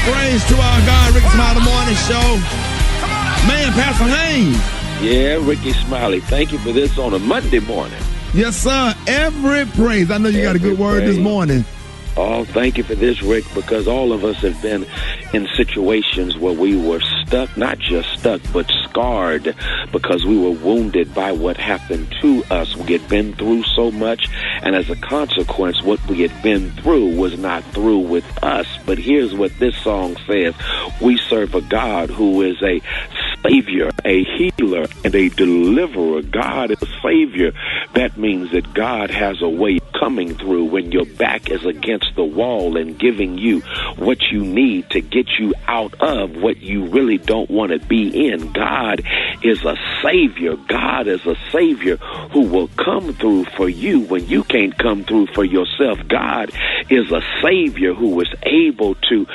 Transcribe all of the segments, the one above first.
Praise to our God, Rickey Smiley Morning Show. Man, Pastor Haynes. Yeah, Rickey Smiley. Thank you for this on a Monday morning. Yes, sir. Every praise. I know you got a good word this morning. Oh, thank you for this, Rick, because all of us have been in situations where we were stuck, not just stuck, but scarred because we were wounded by what happened to us. We had been through so much, and as a consequence, what we had been through was not through with us. But here's what this song says. We serve a God who is a Savior, a healer, and a deliverer. God is a Savior. That means that God has a way of coming through when your back is against the wall and giving you what you need to get you out of what you really don't want to be in. God is a Savior. God is a Savior who will come through for you when you can't come through for yourself. God is a Savior who is able to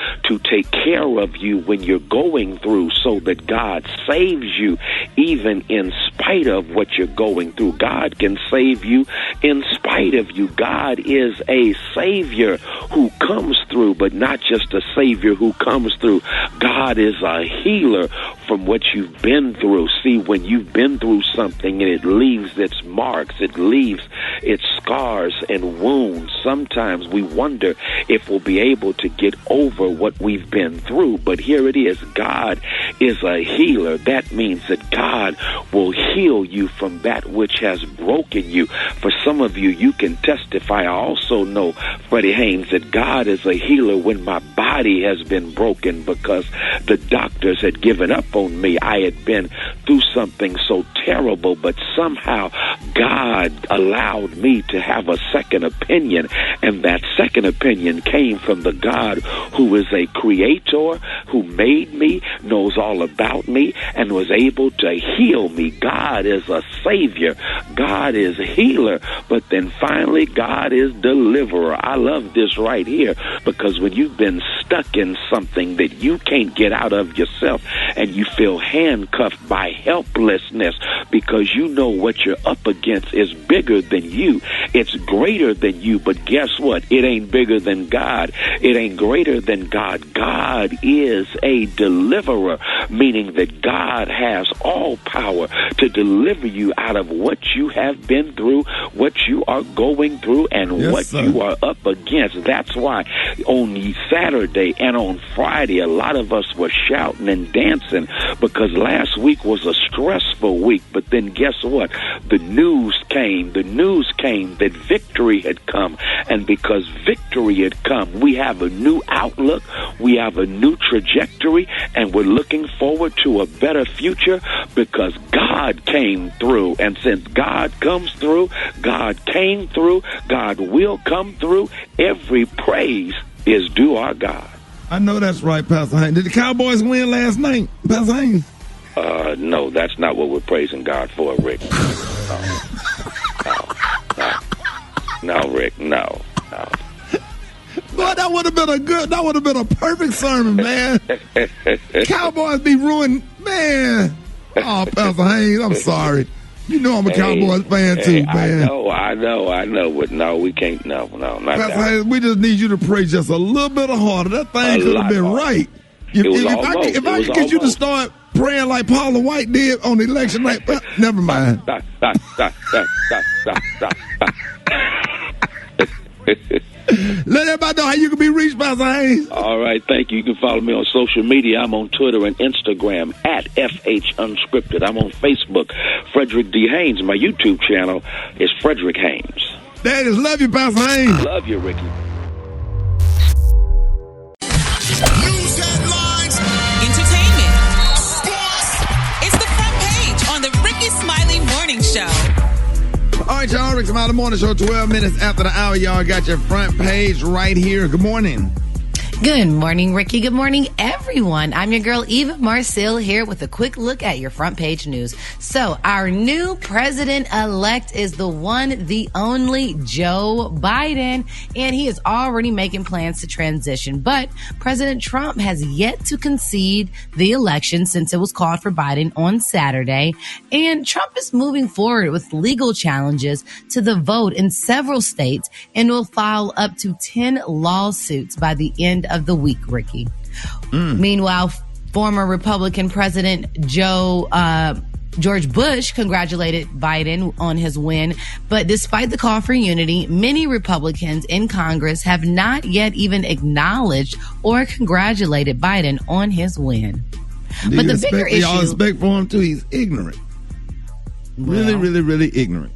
take care of you when you're going through, so that God saves you even in spite of what you're going through. God can save you in spite of you. God is a Savior who comes through, but not just a Savior who comes through. God is a healer from what you've been through. See, when you've been through something and it leaves its marks, it leaves its scars and wounds, sometimes we wonder if we'll be able to get over what we've been through. But here it is. God is a healer. That means that God will heal you from that which has broken you. For some of you, you can testify. I also know, Freddie Haynes, that God is a healer when my body has been broken because the doctors had given up on me. I had been through something so terrible, but somehow God allowed me to have a second opinion, and that second opinion came from the God who is a creator, who made me, knows all about me, and was able to heal me. God is a Savior. God is a healer. But then finally, God is deliverer. I love this right here, because when you've been stuck in something that you can't get out of yourself, and you feel handcuffed by helplessness because you know what you're up against is bigger than you. It's greater than you, but guess what? It ain't bigger than God. It ain't greater than God. God is a deliverer, meaning that God has all power to deliver you out of what you have been through, what you are going through, and you are up against. That's why on Saturday and on Friday, a lot of us were shouting and dancing because last week was a stressful week. But then guess what? The news came. The news came that victory had come. And because victory had come, we have a new outlook. We have a new trajectory. And we're looking forward to a better future because God came through. And since God comes through, God came through, God will come through, every praise is due our God. I know that's right, Pastor Haynes. Did the Cowboys win last night, Pastor Haynes? No, that's not what we're praising God for, Rick. No, Rick, no. Boy, that would have been a perfect sermon, man. Cowboys be ruined, man. Oh, Pastor Haynes, I'm sorry. You know I'm a Cowboys fan too, man. I know, but no, we can't. No, not Pastor that. Haynes, we just need you to pray just a little bit harder. That thing could have been harder. right. If I could get you to start praying like Paula White did on the election night, never mind. Let everybody know how you can be reached, Pastor Haynes. All right, thank you. You can follow me on social media. I'm on Twitter and Instagram at FH Unscripted. I'm on Facebook, Frederick D. Haynes. My YouTube channel is Frederick Haynes. That is, love you, Pastor Haynes. Love you, Ricky. News headlines, entertainment, sports. It's the front page on the Rickey Smiley Morning Show. All right, y'all. Rickey Smiley Morning Show, 12 minutes after the hour. Y'all got your front page right here. Good morning. Good morning, Ricky. Good morning, everyone. I'm your girl, Eva Marcille, here with a quick look at your front page news. So, our new president-elect is the one, the only Joe Biden, and he is already making plans to transition. But President Trump has yet to concede the election since it was called for Biden on Saturday. And Trump is moving forward with legal challenges to the vote in several states and will file up to 10 lawsuits by the end of the week, Ricky. Meanwhile, former Republican President George Bush congratulated Biden on his win. But despite the call for unity, many Republicans in Congress have not yet even acknowledged or congratulated Biden on his win. But the bigger issue... Y'all expect for him too? He's ignorant. Really, really, really ignorant.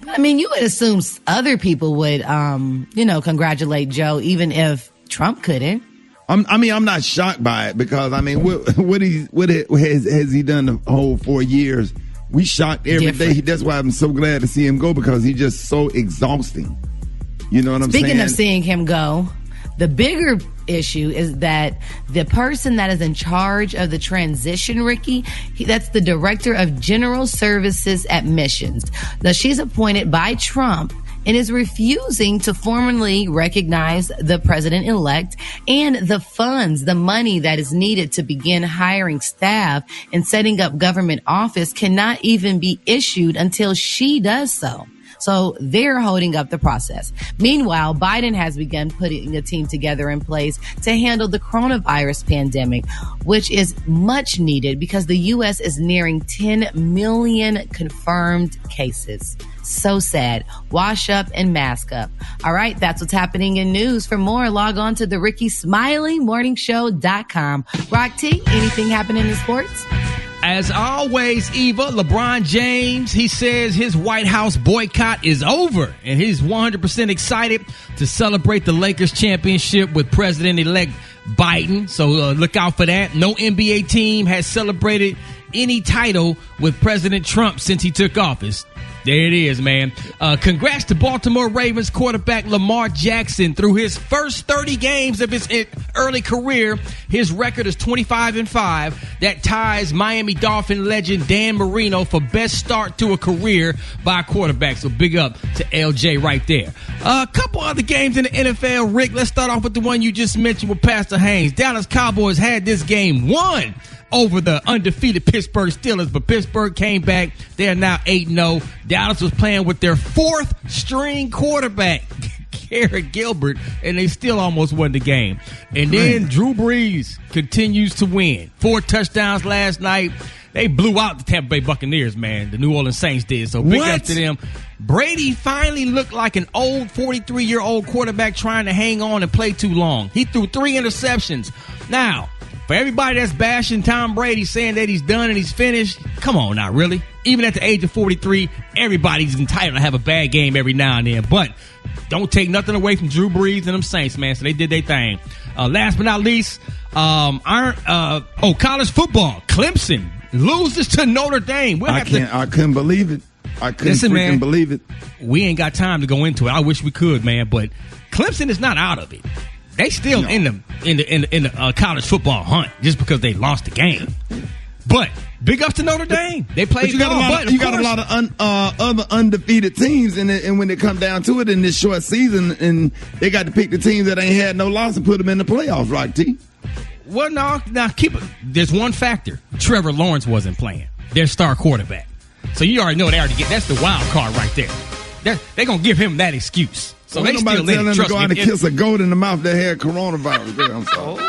I mean, you would assume other people would, congratulate Joe, even if Trump couldn't. I'm not shocked by it because, I mean, what has he done the whole 4 years? We shocked every day. That's why I'm so glad to see him go, because he's just so exhausting. You know what I'm saying? Speaking of seeing him go, the bigger issue is that the person that is in charge of the transition, Ricky, that's the Director of General Services Admissions. Now, she's appointed by Trump and is refusing to formally recognize the president-elect and the funds, the money that is needed to begin hiring staff and setting up government office cannot even be issued until she does so. So they're holding up the process. Meanwhile, Biden has begun putting a team together in place to handle the coronavirus pandemic, which is much needed because the U.S. is nearing 10 million confirmed cases. So sad. Wash up and mask up. All right, that's what's happening in news. For more, log on to the Rickey Smiley morningshow.com. Rock T, anything happening in sports? As always, Eva, LeBron James, he says his White House boycott is over, and he's 100% excited to celebrate the Lakers championship with President-elect Biden. So look out for that. No NBA team has celebrated any title with President Trump since he took office. There it is, man. Congrats to Baltimore Ravens quarterback Lamar Jackson. Through his first 30 games of his early career, his record is 25-5. That ties Miami Dolphin legend Dan Marino for best start to a career by a quarterback. So big up to LJ right there. A couple other games in the NFL, Rick. Let's start off with the one you just mentioned with Pastor Haynes. Dallas Cowboys had this game won over the undefeated Pittsburgh Steelers, but Pittsburgh came back. They are now 8-0. Dallas was playing with their fourth string quarterback, Garrett Gilbert, and they still almost won the game. And then Drew Brees continues to win. 4 touchdowns last night. They blew out the Tampa Bay Buccaneers, man. The New Orleans Saints did. So big up to them. Brady finally looked like an old 43-year-old quarterback trying to hang on and play too long. He threw 3 interceptions. Now, for everybody that's bashing Tom Brady, saying that he's done and he's finished, come on now, really? Even at the age of 43, everybody's entitled to have a bad game every now and then. But don't take nothing away from Drew Brees and them Saints, man. So they did their thing. Last but not least, college football. Clemson loses to Notre Dame. I couldn't believe it. I couldn't believe it. We ain't got time to go into it. I wish we could, man. But Clemson is not out of it. They still in the college football hunt just because they lost the game. But big ups to Notre Dame. They played. You got a lot of other undefeated teams, and when they come down to it in this short season, and they got to pick the teams that ain't had no loss and put them in the playoffs, right, T? Well, now keep it. There's one factor. Trevor Lawrence wasn't playing. Their star quarterback. So you already know that's the wild card right there. They're gonna give him that excuse. So they still let him go out and kiss a goat in the mouth that had coronavirus. There, I'm sorry.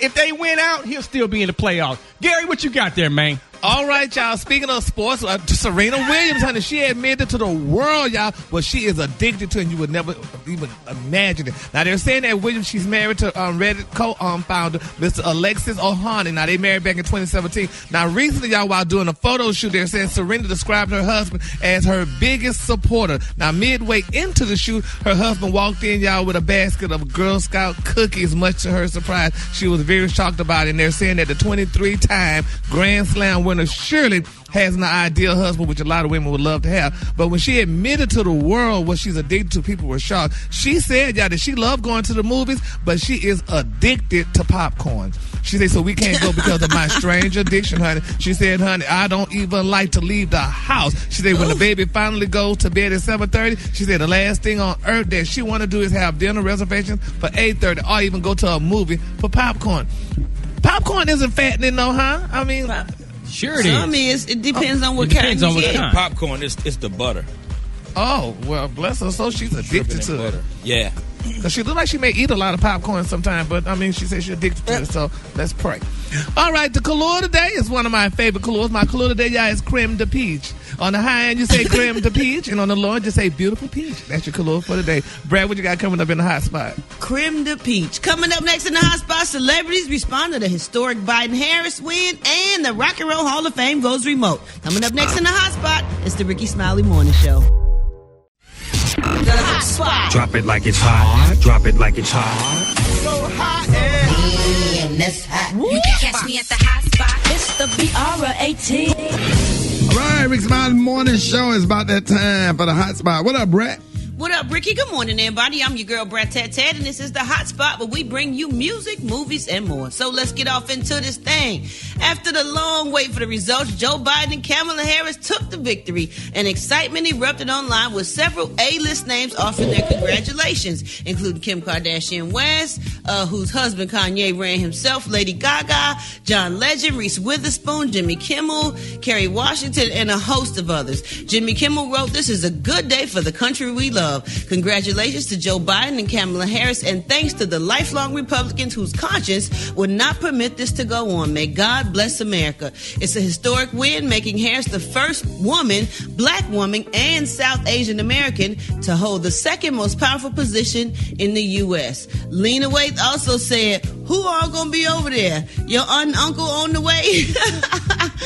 If they win out, he'll still be in the playoffs. Gary, what you got there, man? All right, y'all. Speaking of sports, Serena Williams, honey, she admitted to the world, y'all, what she is addicted to, and you would never even imagine it. Now, they're saying that Williams, she's married to Reddit co-founder, Mr. Alexis Ohanian. Now, they married back in 2017. Now, recently, y'all, while doing a photo shoot, they're saying Serena described her husband as her biggest supporter. Now, midway into the shoot, her husband walked in, y'all, with a basket of Girl Scout cookies. Much to her surprise, she was very shocked about it, and they're saying that the 23-time Grand Slam winner surely has an ideal husband, which a lot of women would love to have. But when she admitted to the world what she's addicted to, people were shocked. She said, y'all, that she loved going to the movies, but she is addicted to popcorn. She said, so we can't go because of my strange addiction, honey. She said, honey, I don't even like to leave the house. She said, when the baby finally goes to bed at 7:30, she said the last thing on earth that she want to do is have dinner reservations for 8:30 or even go to a movie for popcorn. Popcorn isn't fattening, though, huh? I mean... Sure it is. Some is. It depends on what kind. Depends on what kind. Popcorn, it's the butter. Oh, well, bless her. So she's addicted to it. Yeah. Because she look like she may eat a lot of popcorn sometime, but I mean, she says she's addicted to it, so let's pray. All right, the color today is one of my favorite colors. My color today, y'all, is creme de peach. On the high end, you say creme de peach, and on the low end, you say beautiful peach. That's your color for today. Brad, what you got coming up in the hot spot? Creme de peach. Coming up next in the hot spot, celebrities respond to the historic Biden-Harris win, and the Rock and Roll Hall of Fame goes remote. Coming up next in the hot spot, it's the Rickey Smiley Morning Show. The hot spot. Drop it like it's hot. Drop it like it's hot. So hot And that's hot. You can catch me at the hot spot. It's the BR18. All right, Rickey Smiley Morning Show is about that time for the hot spot. What up, Brett? What up, Ricky? Good morning, everybody. I'm your girl, Brat Tat Tat, and this is the Hot Spot where we bring you music, movies, and more. So let's get off into this thing. After the long wait for the results, Joe Biden and Kamala Harris took the victory, and excitement erupted online with several A-list names offering their congratulations, including Kim Kardashian West, whose husband Kanye ran himself, Lady Gaga, John Legend, Reese Witherspoon, Jimmy Kimmel, Kerry Washington, and a host of others. Jimmy Kimmel wrote, "This is a good day for the country we love. Congratulations to Joe Biden and Kamala Harris, and thanks to the lifelong Republicans whose conscience would not permit this to go on. May God bless America." It's a historic win, making Harris the first woman, black woman, and South Asian American to hold the second most powerful position in the U.S. Lena Waithe also said, "Who all gonna be over there? Your aunt and uncle on the way?"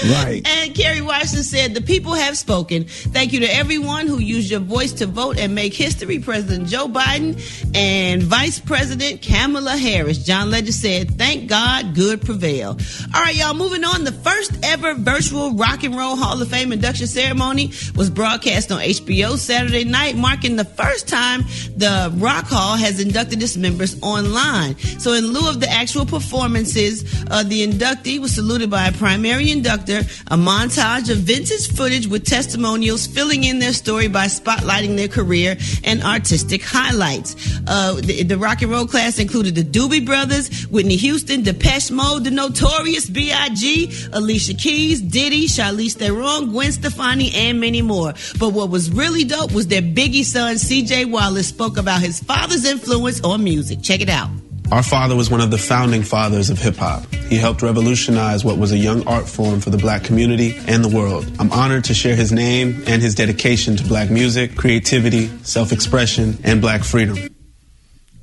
Right. And Kerry Washington said, "The people have spoken. Thank you to everyone who used your voice to vote and make history. President Joe Biden and Vice President Kamala Harris." John Legend said, "Thank God, good prevail." All right, y'all, moving on. The first ever virtual Rock and Roll Hall of Fame induction ceremony was broadcast on HBO Saturday night, marking the first time the Rock Hall has inducted its members online. So in lieu of the actual performances, the inductee was saluted by a primary inductor, a montage of vintage footage with testimonials filling in their story by spotlighting their career and artistic highlights. The rock and roll class included the Doobie Brothers, Whitney Houston, Depeche Mode, the Notorious B.I.G., Alicia Keys, Diddy, Charlize Theron, Gwen Stefani, and many more. But what was really dope was that Biggie's son, C.J. Wallace, spoke about his father's influence on music. Check it out. Our father was one of the founding fathers of hip-hop. He helped revolutionize what was a young art form for the black community and the world. I'm honored to share his name and his dedication to black music, creativity, self-expression, and black freedom.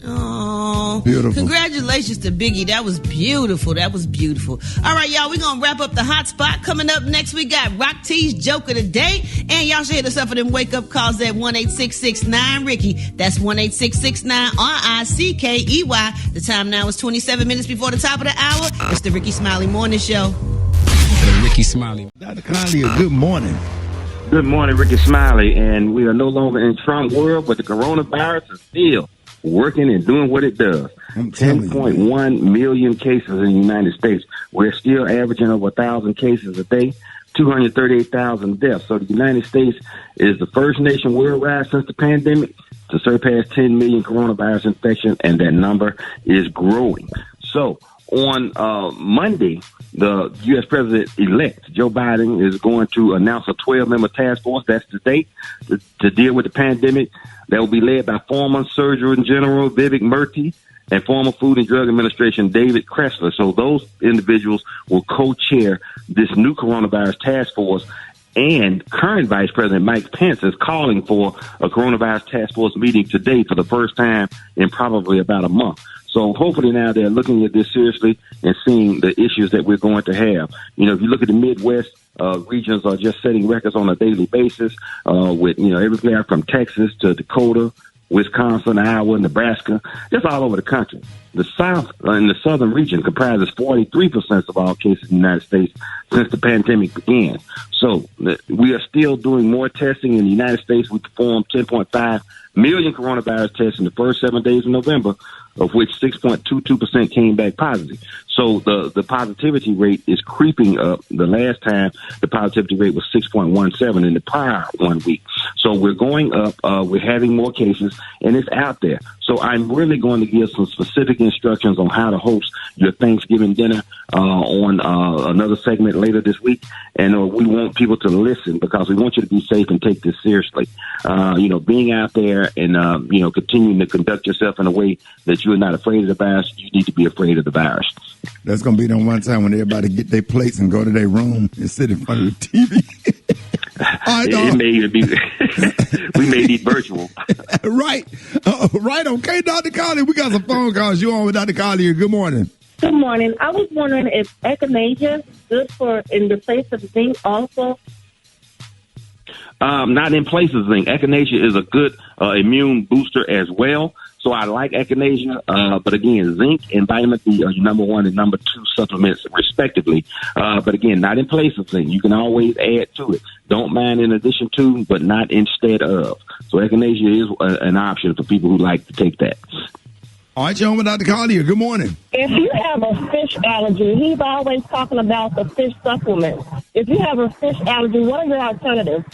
Oh, beautiful. Congratulations to Biggie. That was beautiful. That was beautiful. All right, y'all, we're going to wrap up the hot spot. Coming up next, we got Rock T's Joke of the Day. And y'all should hit us up for them wake-up calls at 1-866-9-RICKEY. That's 1-866-9-RICKEY. The time now is 27 minutes before the top of the hour. It's the Rickey Smiley Morning Show. The Rickey Smiley. Dr. Conley, good morning. Good morning, Rickey Smiley. And we are no longer in Trump world, but the coronavirus is still working and doing what it does. 10.1 million cases in the United States. We're still averaging over 1,000 cases a day, 238,000 deaths. So the United States is the first nation worldwide since the pandemic to surpass 10 million coronavirus infections, and that number is growing. So on Monday, the U.S. President-elect, Joe Biden, is going to announce a 12-member task force. That's the date to deal with the pandemic. That will be led by former Surgeon General Vivek Murthy and former Food and Drug Administration David Kressler. So those individuals will co-chair this new coronavirus task force. And current Vice President Mike Pence is calling for a coronavirus task force meeting today for the first time in probably about a month. So hopefully now they're looking at this seriously and seeing the issues that we're going to have. You know, if you look at the Midwest, regions are just setting records on a daily basis, with, you know, everywhere from Texas to Dakota, Wisconsin, Iowa, Nebraska, just all over the country. The South and the Southern region comprises 43% of all cases in the United States since the pandemic began. So we are still doing more testing in the United States. We performed 10.5 million coronavirus tests in the first 7 days of November. of which 6.22% came back positive. So the positivity rate is creeping up. The last time the positivity rate was 6.17 in the prior 1 week. So we're going up. We're having more cases, and it's out there. So I'm really going to give some specific instructions on how to host your Thanksgiving dinner on another segment later this week. And we want people to listen because we want you to be safe and take this seriously. Being out there and, continuing to conduct yourself in a way that you're not afraid of the virus, you need to be afraid of the virus. That's going to be the one time when everybody get their plates and go to their room and sit in front of the TV. It may even be, we may be virtual. Right. Right. Okay, Dr. Collier, we got some phone calls. You on with Dr. Collier. Good morning. Good morning. I was wondering if echinacea is good for in the place of zinc also. Not in place of zinc. Echinacea is a good immune booster as well. So I like echinacea, but again, zinc and vitamin D are your number 1 and number 2 supplements, respectively. But again, not in place of zinc. You can always add to it. Don't mind in addition to, but not instead of. So echinacea is an option for people who like to take that. All right, John, with Dr. Collier. Good morning. If you have a fish allergy, he's always talking about the fish supplements. If you have a fish allergy, what are your alternatives?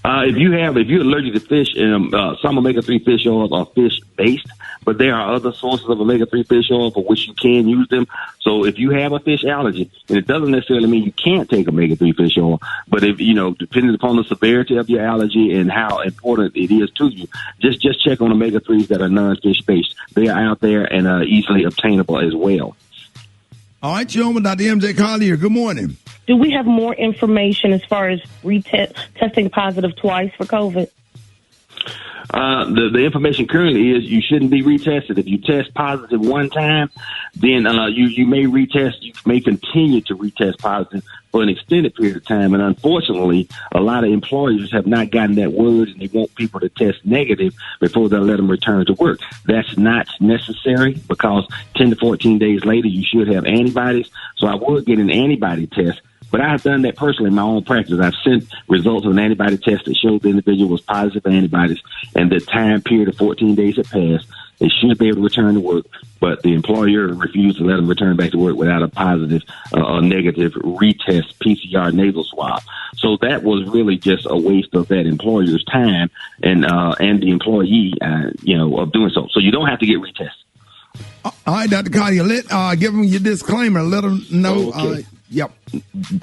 If you're allergic to fish, some omega-3 fish oils are fish-based, but there are other sources of omega-3 fish oil for which you can use them. So if you have a fish allergy, and it doesn't necessarily mean you can't take omega-3 fish oil, but if depending upon the severity of your allergy and how important it is to you, just check on omega-3s that are non-fish based. They are out there and easily obtainable as well. All right, you're on with Dr. MJ Collier. Good morning. Do we have more information as far as testing positive twice for COVID? The information currently is you shouldn't be retested. If you test positive one time, then you may retest. You may continue to retest positive for an extended period of time. And unfortunately, a lot of employers have not gotten that word, and they want people to test negative before they'll let them return to work. That's not necessary because 10 to 14 days later, you should have antibodies. So I would get an antibody test. But I've done that personally in my own practice. I've sent results of an antibody test that showed the individual was positive for antibodies, and the time period of 14 days had passed. They should be able to return to work, but the employer refused to let them return back to work without a positive or negative retest PCR nasal swab. So that was really just a waste of that employer's time and the employee, of doing so. So you don't have to get retested. All right, Dr. Collier, give them your disclaimer. Let them know. Okay. Yep.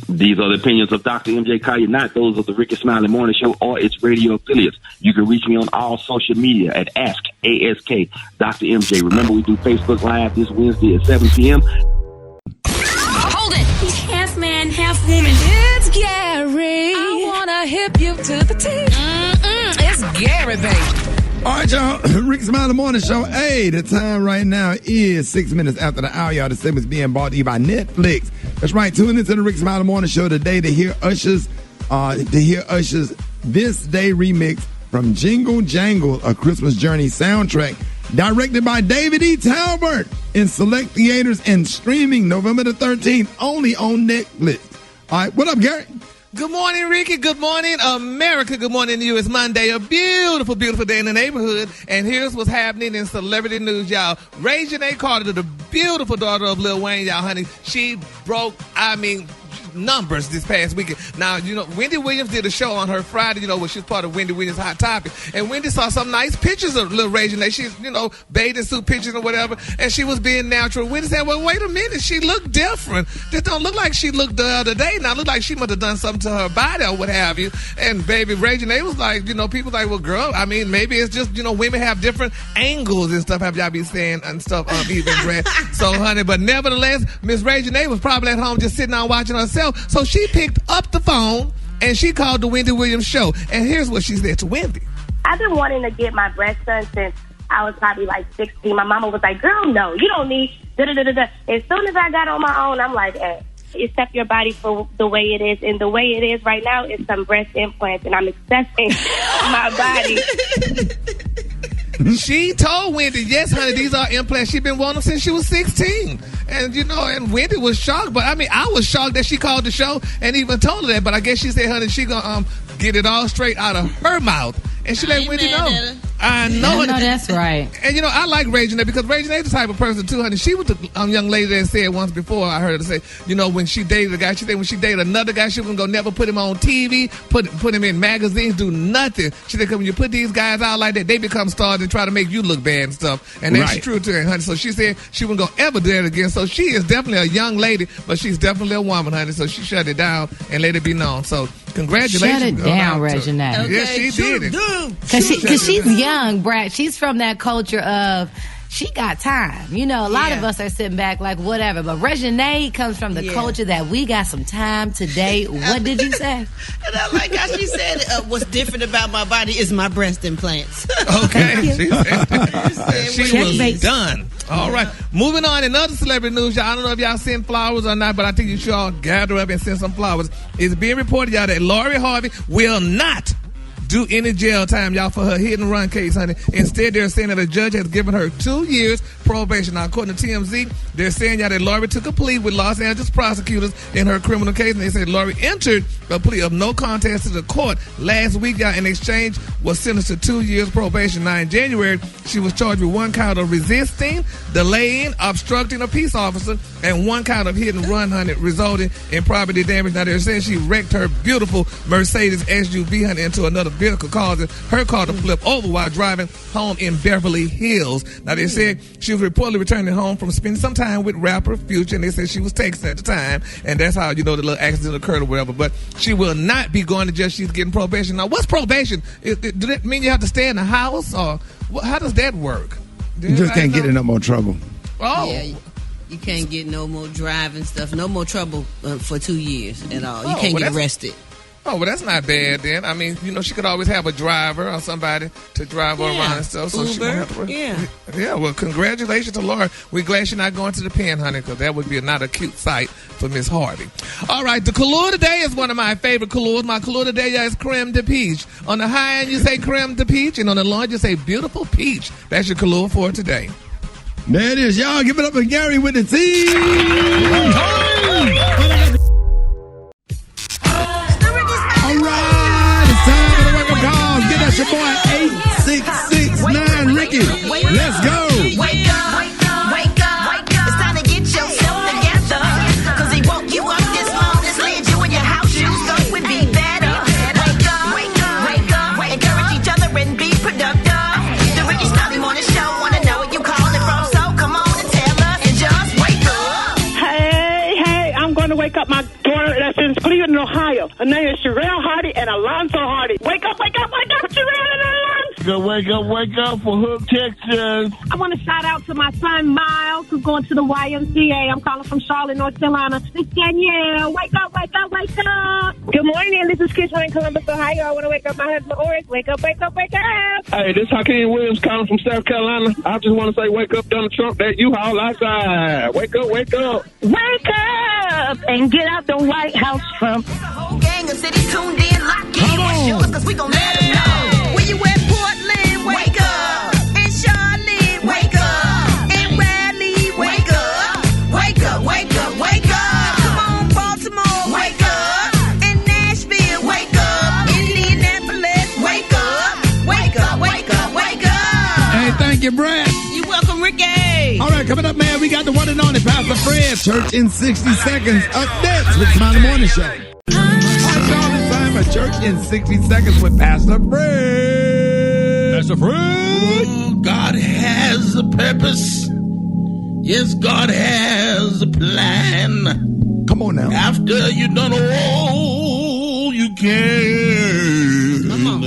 These are the opinions of Dr. MJ Collier, not those of the Rickey Smiley Morning Show or its radio affiliates. You can reach me on all social media at ASK Dr. MJ. Remember, we do Facebook Live this Wednesday at 7 p.m. Hold it. He's half man, half woman. It's Gary. I want to hip you to the T. It's Gary, baby. All right, y'all. Rickey Smiley Morning Show. Hey, the time right now is 6 minutes after the hour. Y'all, the segment's being brought to you by Netflix. That's right. Tune into the Rickey Smiley Morning Show today to hear Usher's This Day remix from Jingle Jangle, a Christmas Journey soundtrack, directed by David E. Talbert, in select theaters and streaming November the 13th, only on Netflix. All right, what up, Gary? Good morning, Ricky. Good morning, America. Good morning to you. It's Monday, a beautiful, beautiful day in the neighborhood. And here's what's happening in celebrity news, y'all. Ray Janae Carter, the beautiful daughter of Lil Wayne, y'all, honey, she broke, numbers this past weekend. Now, Wendy Williams did a show on her Friday, where she's part of Wendy Williams' Hot Topic. And Wendy saw some nice pictures of Lil Ray Janae. She's, bathing suit pictures or whatever. And she was being natural. Wendy said, well, wait a minute. She looked different. This don't look like she looked the other day. Now, it looked like she must have done something to her body or what have you. And baby, Ray Janae was like, people like, well, girl, maybe it's just, women have different angles and stuff, have y'all be saying and stuff, even Brad. So, honey, but nevertheless, Miss Ray Janae was probably at home just sitting down watching herself. So she picked up the phone and she called the Wendy Williams show. And here's what she said to Wendy. I've been wanting to get my breast done since I was probably like 16. My mama was like, girl, no, you don't need da-da-da-da-da. As soon as I got on my own, I'm like, accept your body for the way it is. And the way it is right now is some breast implants, and I'm accepting my body. She told Wendy, yes, honey, these are implants. She's been wanting them since she was 16. And, and Wendy was shocked. But, I was shocked that she called the show and even told her that. But I guess she said, honey, she going to get it all straight out of her mouth. And she let Wendy know. I know it. No, that's right. And I like Reginae because Reginae's the type of person too, honey. She was the young lady that said once before, I heard her say, when she dated a guy, she said when she dated another guy, she wouldn't go never put him on TV, put him in magazines, do nothing. She said, when you put these guys out like that, they become stars and try to make you look bad and stuff. And that's true to her, honey. So she said she wouldn't go ever do that again. So she is definitely a young lady, but she's definitely a woman, honey. So she shut it down and let it be known. So congratulations. Shut it down, Reginae. Okay, yes, she did it. Because she's young, Brad. She's from that culture of she got time. A lot of us are sitting back like whatever. But Reginae comes from the culture that we got some time today. What did you say? And I like how she said, what's different about my body is my breast implants. Okay. She was done. All right. Moving on. In other celebrity news, y'all, I don't know if y'all send flowers or not, but I think you should all gather up and send some flowers. It's being reported, y'all, that Lori Harvey will not do any jail time, y'all, for her hit and run case, honey. Instead, they're saying that a judge has given her 2 years probation. Now, according to TMZ, they're saying, y'all, that Lori took a plea with Los Angeles prosecutors in her criminal case, and they said Lori entered a plea of no contest to the court last week, y'all. In exchange, was sentenced to 2 years probation. Now, in January, she was charged with 1 count of resisting, delaying, obstructing a peace officer, and 1 count of hit and run, honey, resulting in property damage. Now, they're saying she wrecked her beautiful Mercedes SUV, honey, into another vehicle, causing her car to flip over while driving home in Beverly Hills. Now, they said she was reportedly returning home from spending some time with rapper Future, and they said she was texting at the time, and that's how, the little accident occurred or whatever. But she will not be going to jail. She's getting probation. Now, what's probation? Do that mean you have to stay in the house, or how does that work? You just can't get in no more trouble. Oh. Yeah, you can't get no more driving stuff, no more trouble for 2 years at all. You can't get arrested. Oh, well, that's not bad then. I mean, she could always have a driver or somebody to drive her around and stuff. So Uber, she won't have to. Yeah, well, congratulations to Laura. We're glad she's not going to the pen, honey, because that would be not a cute sight for Miss Harvey. All right, the color today is one of my favorite colors. My color today is creme de peach. On the high end, you say creme de peach, and on the low end, you say beautiful peach. That's your color for today. There it is, y'all. Give it up for Gary with the T. Your boy 8669 Ricky. Let's go. Wake up, wake up, wake up, wake up. It's time to get yourself together. Cause he woke you up this morning, slid you in your house shoes, so it would be better. Wake up, wake up, wake up. Encourage each other and be productive. The Rickey Smiley Morning Show, wanna know where you calling from, so come on and tell us and just wake up. Hey, I'm gonna wake up my daughter that's in Cleveland, Ohio. Her name is Sherelle Hardy and Alonzo Hardy. Wake up, wake up, wake up, Sherelle and Alonzo. Wake up for Hook, Texas. I want to shout out to my son Miles, who's going to the YMCA. I'm calling from Charlotte, North Carolina. It's Danielle. Wake up, wake up, wake up. Good morning. This is Kishma in Columbus, Ohio. I want to wake up my husband, Oris. Wake up, wake up, wake up. Hey, this is Hakeem Williams calling from South Carolina. I just want to say wake up, Donald Trump, that U-Haul outside. Wake up, wake up. Wake up and get out the White House, Trump. Whole gang of cities tuned in, locked in. What's yours? Cause we gon' let them know. Where you at, Portland? Wake up. In Charlotte, wake up. In Raleigh, wake up. Wake up, wake up, wake up. Come on, Baltimore, wake up. In Nashville, wake up. Indianapolis, wake up. Wake up, wake up, wake up. Hey, thank you, Brad. You're welcome, Ricky. All right, coming up, man, we got the one and only Pastor Fred. Church in 60 seconds. Up next with Smiley Morning Show. A church in 60 seconds with Pastor Fred. Pastor Fred. God has a purpose. Yes, God has a plan. Come on now. After you've done all you can, come on.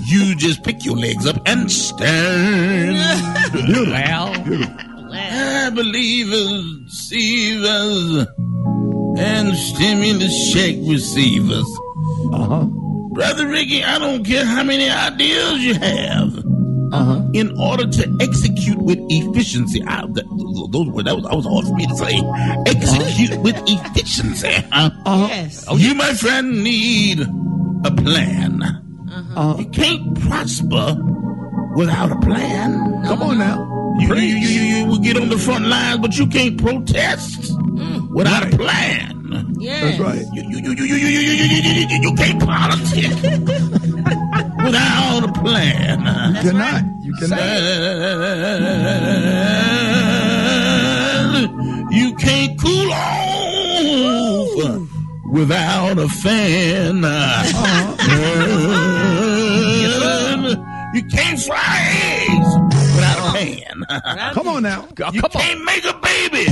You just pick your legs up and stand. Well, believers, deceivers, and stimulus check receivers. Brother Ricky, I don't care how many ideas you have. In order to execute with efficiency, that was hard for me to say. Execute with efficiency. Yes. You, my friend, need a plan. You can't prosper without a plan. Come on now. You will get on the front lines, but you can't protest without a plan. Yeah, that's right. You can't politic without a plan. You cannot. You cannot. You can't cool off without a fan. You can't fry eggs without a pan. Come on now. You can't make a baby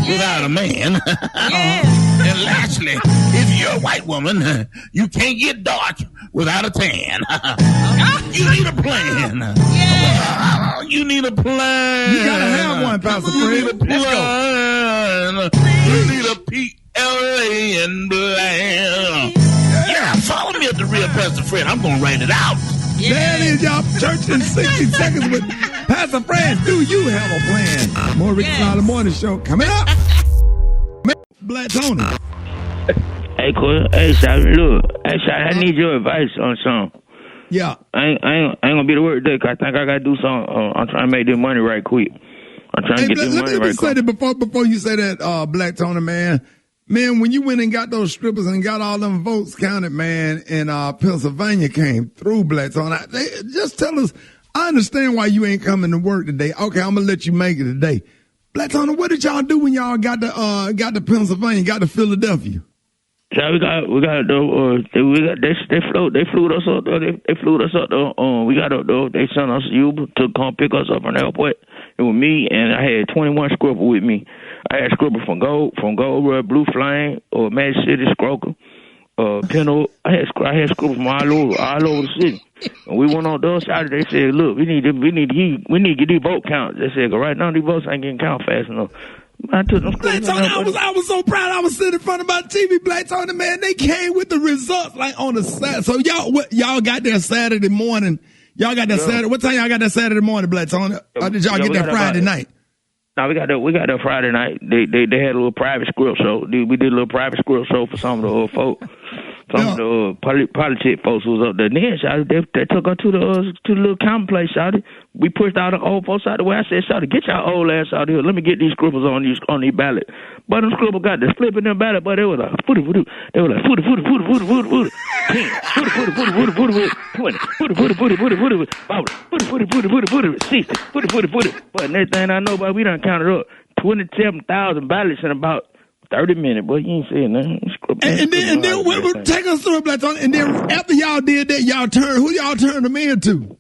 without a man. And lastly, if you're a white woman, you can't get dark without a tan. You need a plan. You need a plan. You gotta have one, Pastor Fred. You need a plan. You need a PLA plan. Yeah, follow me at the real Pastor Fred. I'm gonna write it out. There it is, y'all. Church in 60 seconds with Pastor Fred. Do you have a plan? More Rickey Smiley Morning Show coming up. Black Tony. Hey, Corey. Hey, Shotty. Look. Hey, Shotty, I need your advice on something. Yeah. I ain't gonna be to work today because I think I gotta do something. I'm trying to make this money right quick. I'm trying to get this money let me right say quick. that before you say that, Black Tony, man. Man, when you went and got those strippers and got all them votes counted, man, and Pennsylvania came through, Black Tony, just tell us, I understand why you ain't coming to work today. Okay, I'm going to let you make it today. Black Tony, what did y'all do when y'all got to Pennsylvania, got to Philadelphia? So they flew us up though. They flew us up though. We got up though. They sent us Uber to come pick us up from the airport. It was me and I had 21 scribbles with me. I had scribbles from Gold Rush, Blue Flame, or Magic City, Scroker, Pinto. I had scribbles from all over the city. And we went on the other side. They said, "Look, we need to get these vote counts." They said, "Right now these votes ain't getting counted fast enough." I took them scribbles. I was so proud. I was sitting in front of my TV, Black Tony, man. They came with the results like on the Saturday. So y'all got there Saturday morning. Y'all got that Saturday. What time y'all got that Saturday morning, Black Tony? Or did y'all get that Friday night? No, we got that Friday night. They had a little private script show. We did a little private script show for some of the folk. Some of the politics folks who was up there. Then, shouted, they took her to the little counting place, shouted. We pushed all the old folks out the way. I said, shouted, get your old ass out here. Let me get these scribbles on these ballot. But them scribbles got the flip in their ballot, but they were like, footy. They were like, footy. 10, footy, 20, 60, footy. But next thing I know, we done counted up 27,000 ballots in about 30 minutes, but you ain't saying nothing. And then take us through it, Black Tony. And then after y'all did that, who y'all turned them into?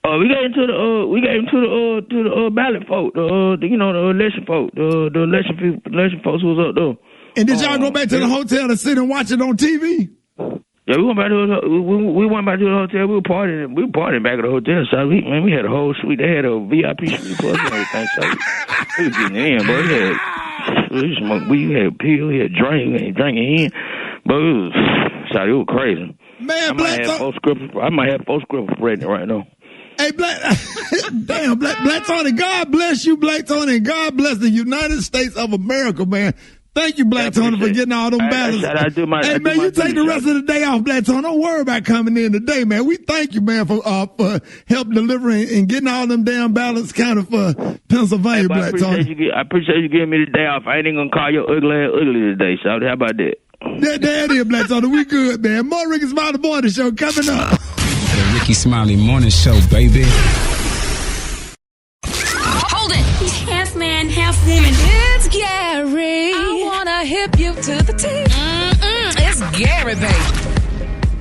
We got into the ballot folk, the election folk, the election folks who was up there. And did y'all go back to the hotel and sit and watch it on TV? Yeah, we went back to the hotel. We were partying back at the hotel. So we had a whole suite. They had a VIP suite for us and everything. So we was getting in, but we had pills, we had drinking in, but it was crazy. Man, I might have 4 scripts pregnant right now. Hey, Black Tony, God bless you, Black Tony, and God bless the United States of America, man. Thank you, Black Tony, for getting all them ballots. Hey, man, you take the rest of the day off, Black Tony. Don't worry about coming in today, man. We thank you, man, for help delivering and getting all them damn ballots counted for Pennsylvania, Black Tony. I appreciate you giving me the day off. I ain't even gonna call your ugly ass ugly today, so how about that? There it is, Black Tony. We good, man. More Rickey Smiley Morning Show coming up. The Rickey Smiley Morning Show, baby. Hold it. He's half man, half woman. It's Gary. I wanna hip you to the teeth. It's Gary, baby.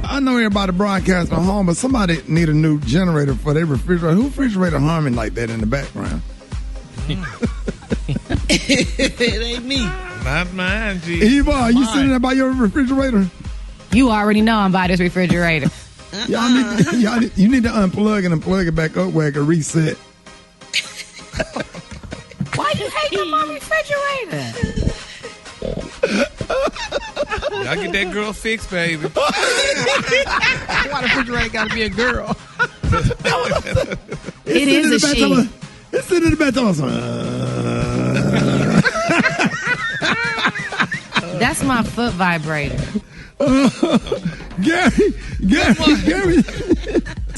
I know everybody broadcasting home, but somebody need a new generator for their refrigerator. Who refrigerator humming like that in the background? It ain't me. Not mine, G. Eva, are you sitting there by your refrigerator? You already know I'm by this refrigerator. You need to unplug and plug it back up where it can reset. Why you hating my refrigerator? Y'all get that girl fixed, baby. Why the refrigerator got to be a girl? It is a she. It's sitting in the bathroom. That's my foot vibrator. Gary.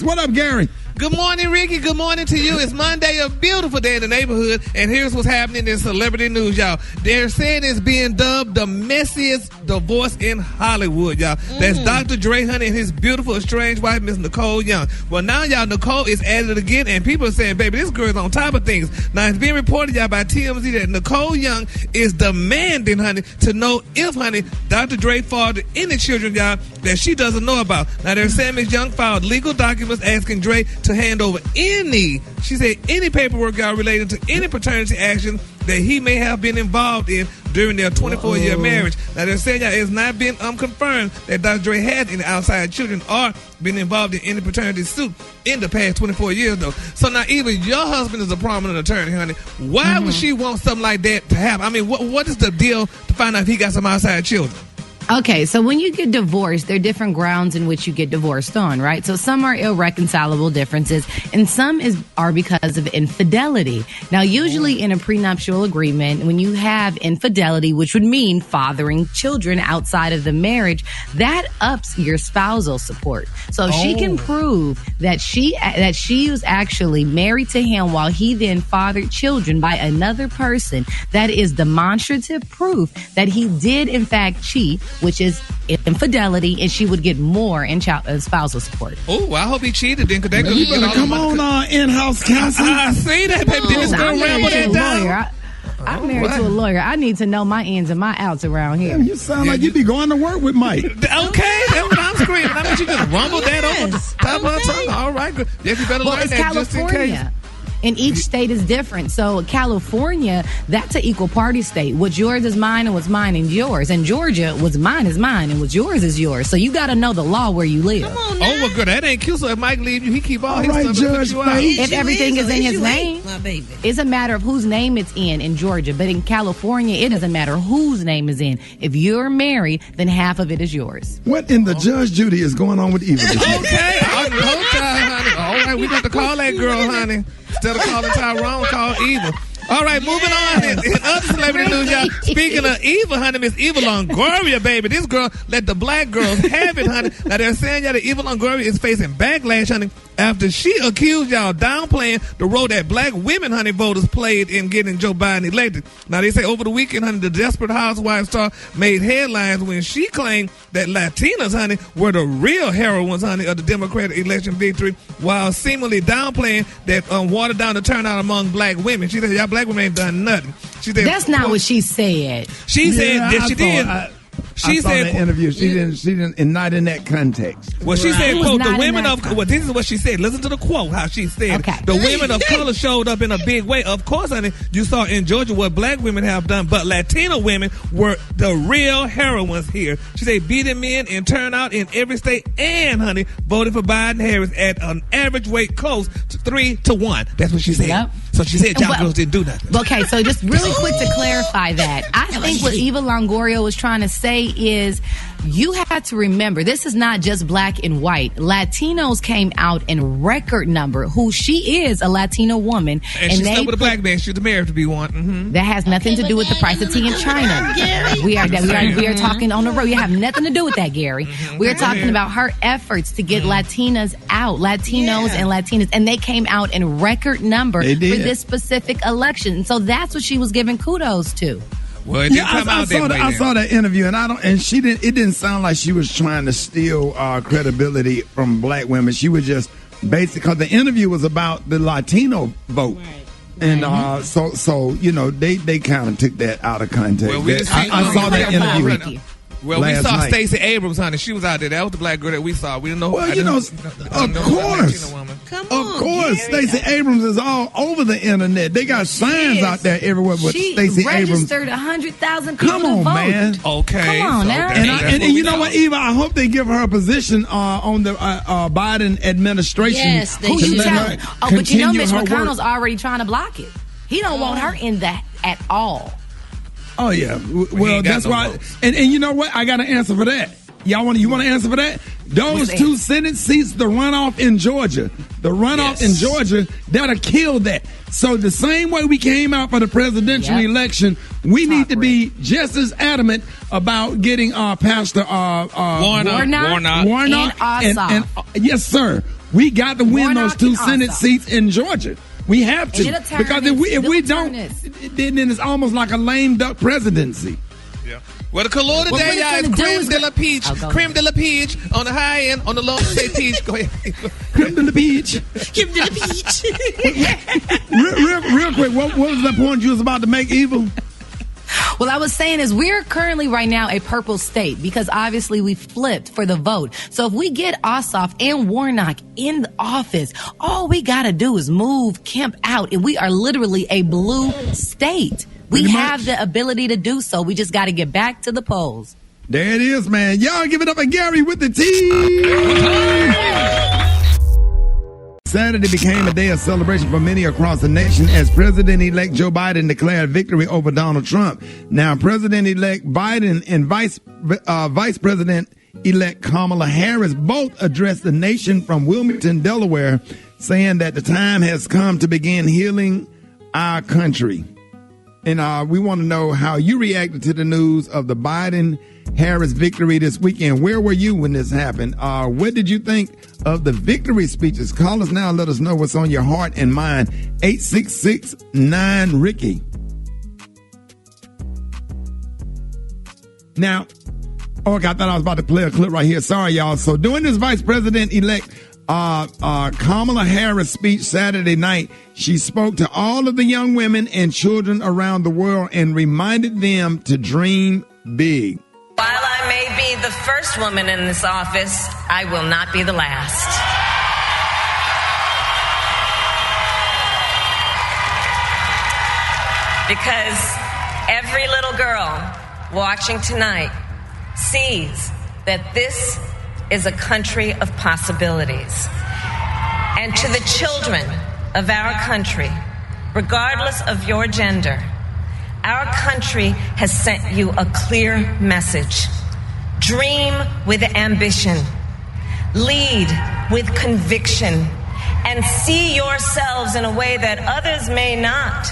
What up, Gary? Good morning, Ricky. Good morning to you. It's Monday, a beautiful day in the neighborhood, and here's what's happening in celebrity news, y'all. They're saying it's being dubbed the messiest divorce in Hollywood, y'all. That's Dr. Dre, honey, and his beautiful estranged wife, Miss Nicole Young. Well, now, y'all, Nicole is added again, and people are saying, baby, this girl's on top of things. Now, it's being reported, y'all, by TMZ that Nicole Young is demanding, honey, to know if, honey, Dr. Dre fathered any children, y'all, that she doesn't know about. Now, they're saying Ms. Young filed legal documents asking Dre to hand over any paperwork, y'all, related to any paternity action that he may have been involved in during their 24-year marriage. Now, they're saying, y'all, it's not been confirmed that Dr. Dre had any outside children or been involved in any paternity suit in the past 24 years, though. So now, even your husband is a prominent attorney, honey. Why would she want something like that to happen? I mean, what is the deal to find out if he got some outside children? Okay, so when you get divorced, there are different grounds in which you get divorced on, right? So some are irreconcilable differences, and some are because of infidelity. Now, usually in a prenuptial agreement, when you have infidelity, which would mean fathering children outside of the marriage, that ups your spousal support. So if she can prove that she was actually married to him while he then fathered children by another person, that is demonstrative proof that he did in fact cheat, which is infidelity, and she would get more in spousal support. Oh, I hope he cheated then. You better come on, in-house counsel. I see that, baby. Did this girl ramble that down? I'm married to a lawyer. I need to know my ins and my outs around here. You sound like you be going to work with Mike. Okay, that's what I'm screaming. I mean, you just rumbled that over the top of her tongue. All right, good. Yes, you better learn that just in case. And each state is different. So California, that's an equal party state. What's yours is mine and what's mine is yours. And Georgia, what's mine is mine and what's yours is yours. So you got to know the law where you live. Come on now. Oh, well, good. That ain't cute. So if Mike leave you, he keep all his right, stuff Judge, and put you out. If everything is in his name, my baby. it's a matter of whose name it's in Georgia. But in California, it doesn't matter whose name is in. If you're married, then half of it is yours. What in the Judge Judy is going on with Eva? Okay. Hold time, honey. All right, we got to call that girl, honey. Instead of calling Tyrone, call Eva. All right, moving on. In other celebrity news, y'all. Speaking of Eva, honey, Miss Eva Longoria, baby. This girl let the black girls have it, honey. Now, they're saying, y'all, that Eva Longoria is facing backlash, honey, after she accused y'all downplaying the role that black women, honey, voters played in getting Joe Biden elected. Now, they say over the weekend, honey, the Desperate Housewives star made headlines when she claimed that Latinas, honey, were the real heroines, honey, of the Democratic election victory, while seemingly downplaying that watered down the turnout among black women. She said, y'all black women ain't done nothing. She said, that's not what she said. She said that she did. She said in the interview. She didn't, and not in that context. Well, she said, quote, the women of, well, this is what she said. Listen to the quote, how she said, the women of color showed up in a big way. Of course, honey, you saw in Georgia what black women have done, but Latino women were the real heroines here. She said, beating men in turnout in every state and, honey, voted for Biden Harris at an average weight close to 3-1. That's what she said. Yep. So she said, y'all girls didn't do nothing. Okay, so just really quick to clarify that. I think what Eva Longoria was trying to say is you have to remember, this is not just black and white. Latinos came out in record number. Who she is, a Latino woman. And she's still with a black man. She's married to be one. Mm-hmm. That has nothing to do with the price of tea in China. We are talking on the road. You have nothing to do with that, Gary. Mm-hmm. We are talking about her efforts to get Latinas out, Latinos and Latinas, and they came out in record number for this specific election. So that's what she was giving kudos to. Well, it didn't come out that way. I saw that interview, and she didn't. It didn't sound like she was trying to steal credibility from black women. She was just basically, because the interview was about the Latino vote. Right. And so you know, they kind of took that out of context. Well, I saw that interview. Well, we saw Stacey Abrams, honey. She was out there. That was the black girl that we saw. We didn't know. Well, of course, Stacey Abrams is all over the internet. They got signs out there everywhere with Stacey Abrams. She registered 100,000 people Come on, to vote. man. Okay. Come on now. And you know what, Eva? I hope they give her a position on the Biden administration. Yes, they Who you should. telling? Oh, but you know Mitch McConnell's already trying to block it. He don't want her in that at all. Oh yeah, well that's why. And you know what? I got an answer for that. You want to answer for that? Those two Senate seats, the runoff in Georgia, in Georgia, that'll kill that. So the same way we came out for the presidential election, we need to be just as adamant about getting Pastor Warnock and Ossoff. And yes, sir. We got to win Warnock those 2 and Senate Ossoff. seats in Georgia. We have to. And it'll turn Because if we don't, then it's almost like a lame duck presidency. Yeah. Well, the color What today, we're y'all, is gonna do creme is de la peach. Oh, go Creme de la peach on the high end, on the low, say peach. Go ahead. Creme de la peach. Give me the peach. Real quick, what was that point you was about to make, Evil? Well, I was saying is we're currently right now a purple state because obviously we flipped for the vote. So if we get Ossoff and Warnock in the office, all we got to do is move Kemp out, and we are literally a blue state. We have the ability to do so. We just got to get back to the polls. There it is, man. Y'all give it up for Gary with the T. Saturday became a day of celebration for many across the nation as President-elect Joe Biden declared victory over Donald Trump. Now, President-elect Biden and Vice President-elect Kamala Harris both addressed the nation from Wilmington, Delaware, saying that the time has come to begin healing our country. And we want to know how you reacted to the news of the Biden-Harris victory this weekend. Where were you when this happened? What did you think of the victory speeches? Call us now and let us know what's on your heart and mind. 866-9-RICKY. Now, okay, I thought I was about to play a clip right here. Sorry, y'all. So during this Vice President-elect Kamala Harris speech Saturday night, she spoke to all of the young women and children around the world and reminded them to dream big. While I may be the first woman in this office, I will not be the last. Because every little girl watching tonight sees that this is a country of possibilities. And to the children of our country, regardless of your gender, our country has sent you a clear message. Dream with ambition, lead with conviction, and see yourselves in a way that others may not,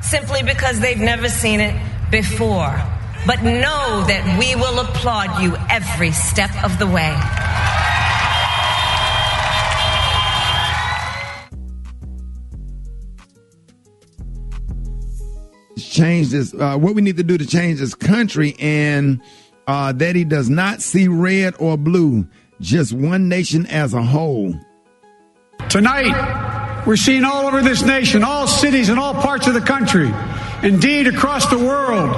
simply because they've never seen it before. But know that we will applaud you every step of the way. Change this, what we need to do to change this country, and that he does not see red or blue, just one nation as a whole. Tonight, we're seeing all over this nation, all cities and all parts of the country, indeed across the world,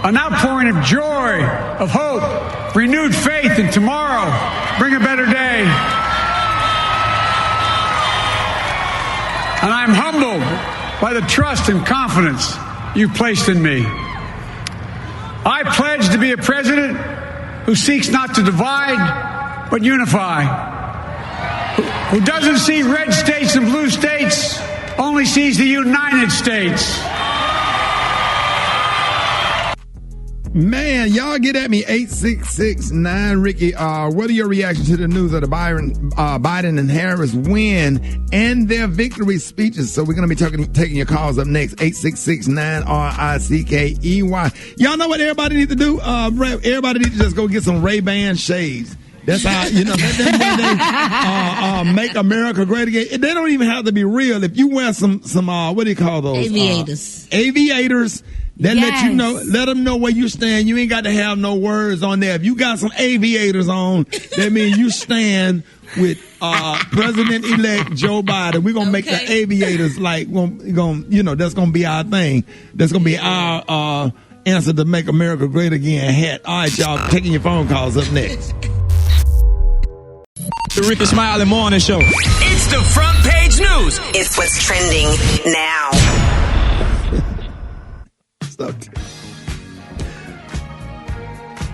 an outpouring of joy, of hope, renewed faith in tomorrow. Bring a better day. And I'm humbled by the trust and confidence you've placed in me. I pledge to be a president who seeks not to divide, but unify. Who doesn't see red states and blue states, only sees the United States. Man, y'all get at me, 866-9-RICKY. What are your reactions to the news of the Biden and Harris win and their victory speeches? So we're going to be taking your calls up next, 866-9-RICKEY. Y'all know what everybody needs to do? Everybody needs to just go get some Ray-Ban shades. That's how, that's when they make America great again. They don't even have to be real. If you wear some what do you call those? Aviators. Aviators. That let them know where you stand. You ain't got to have no words on there. If you got some aviators on, that means you stand with President-elect Joe Biden. We're gonna make the aviators that's gonna be our thing. That's gonna be our answer to Make America Great Again hat. All right, y'all, taking your phone calls up next. The Rickey Smiley Morning Show. It's the front page news. It's what's trending now.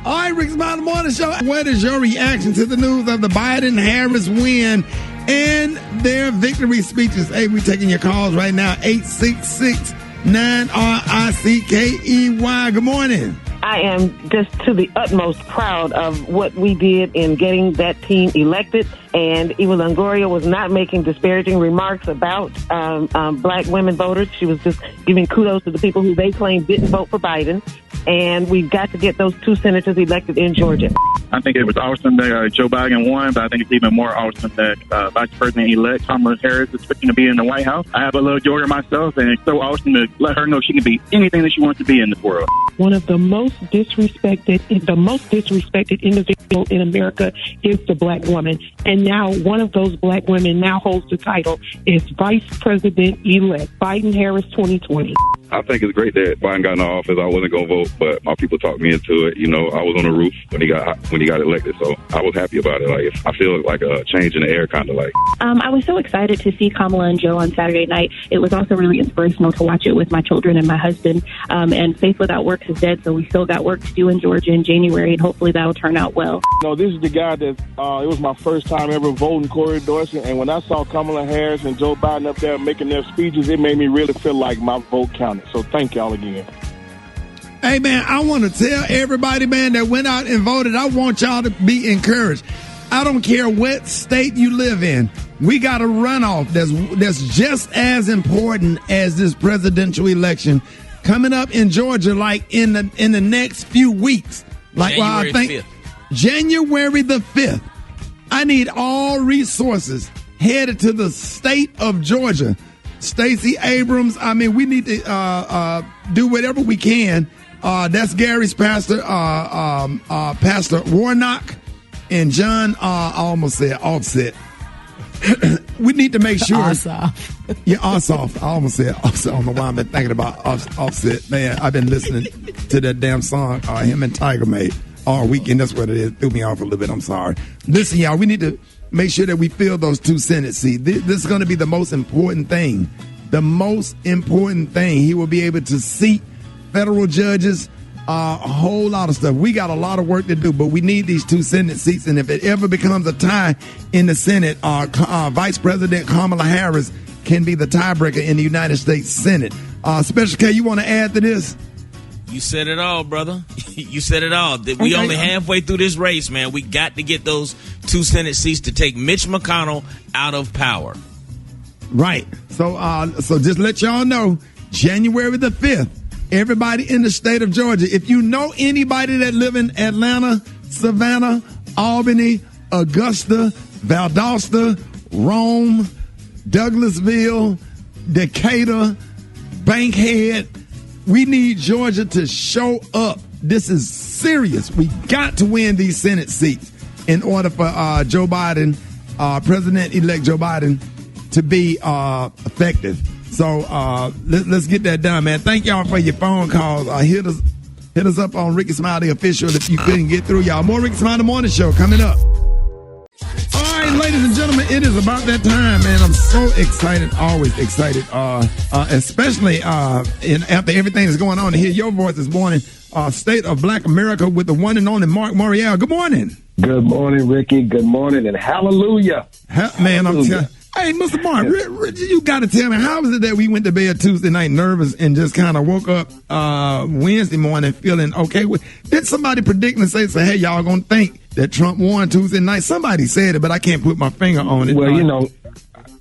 All right, Rickey Smiley Morning Show. What is your reaction to the news of the Biden-Harris win and their victory speeches? Hey, we're taking your calls right now. 866-9-RICKEY. Good morning. I am just to the utmost proud of what we did in getting that team elected. And Eva Longoria was not making disparaging remarks about black women voters. She was just giving kudos to the people who they claim didn't vote for Biden. and we've got to get those 2 senators elected in Georgia. I think it was awesome that Joe Biden won, but I think it's even more awesome that Vice President-elect Kamala Harris is expecting to be in the White House. I have a little daughter myself, and it's so awesome to let her know she can be anything that she wants to be in this world. One of the most disrespected individual in America is the black woman. And now one of those black women now holds the title is Vice President-elect Biden-Harris 2020. I think it's great that Biden got in office. I wasn't going to vote, but my people talked me into it. You know, I was on the roof when he got elected, so I was happy about it. Like, I feel like a change in the air, kind of like. I was so excited to see Kamala and Joe on Saturday night. It was also really inspirational to watch it with my children and my husband. And faith without works is dead, so we still got work to do in Georgia in January, and hopefully that'll turn out well. No, this is the guy that it was my first time ever voting Corey Dorsey, and when I saw Kamala Harris and Joe Biden up there making their speeches, it made me really feel like my vote counted. So thank y'all again. Hey, man, I want to tell everybody, man, that went out and voted, I want y'all to be encouraged. I don't care what state you live in. We got a runoff that's just as important as this presidential election coming up in Georgia, like in the next few weeks. Like, January 5th. January the 5th. I need all resources headed to the state of Georgia. Stacey Abrams, I mean, we need to do whatever we can. That's Gary's pastor, Pastor Warnock, and John, I almost said Offset. We need to make sure. Ossoff. I almost said Offset. I don't know why I've been thinking about Offset. Man, I've been listening to that damn song him and Tiger made all weekend. That's what it is. Threw me off a little bit. I'm sorry. Listen, y'all, we need to make sure that we fill those 2 Senate seats. This is going to be the most important thing. The most important thing. He will be able to seat federal judges, a whole lot of stuff. We got a lot of work to do, but we need these 2 Senate seats. And if it ever becomes a tie in the Senate, Vice President Kamala Harris can be the tiebreaker in the United States Senate. Special K, you want to add to this? You said it all, brother. You said it all. We only halfway through this race, man. We got to get those 2 Senate seats to take Mitch McConnell out of power. Right. So just let y'all know, January the 5th, everybody in the state of Georgia, if you know anybody that live in Atlanta, Savannah, Albany, Augusta, Valdosta, Rome, Douglasville, Decatur, Bankhead, we need Georgia to show up. This is serious. We got to win these Senate seats in order for Joe Biden, President-elect Joe Biden, to be effective. So let's get that done, man. Thank y'all for your phone calls. Hit us up on Rickey Smiley Official if you couldn't get through, y'all. More Rickey Smiley Morning Show coming up. All right, ladies and gentlemen, it is about that time, man. I'm so excited, always excited, especially after everything that's going on to hear your voice this morning. State of Black America with the one and only Mark Morial. Good morning. Good morning, Ricky. Good morning, and hallelujah. Man, I'm telling you. Hey, Mr. Mark, you got to tell me, how was it that we went to bed Tuesday night nervous and just kind of woke up Wednesday morning feeling okay? Did somebody predict and say, hey, y'all going to think that Trump won Tuesday night? Somebody said it, but I can't put my finger on it. Well, you know,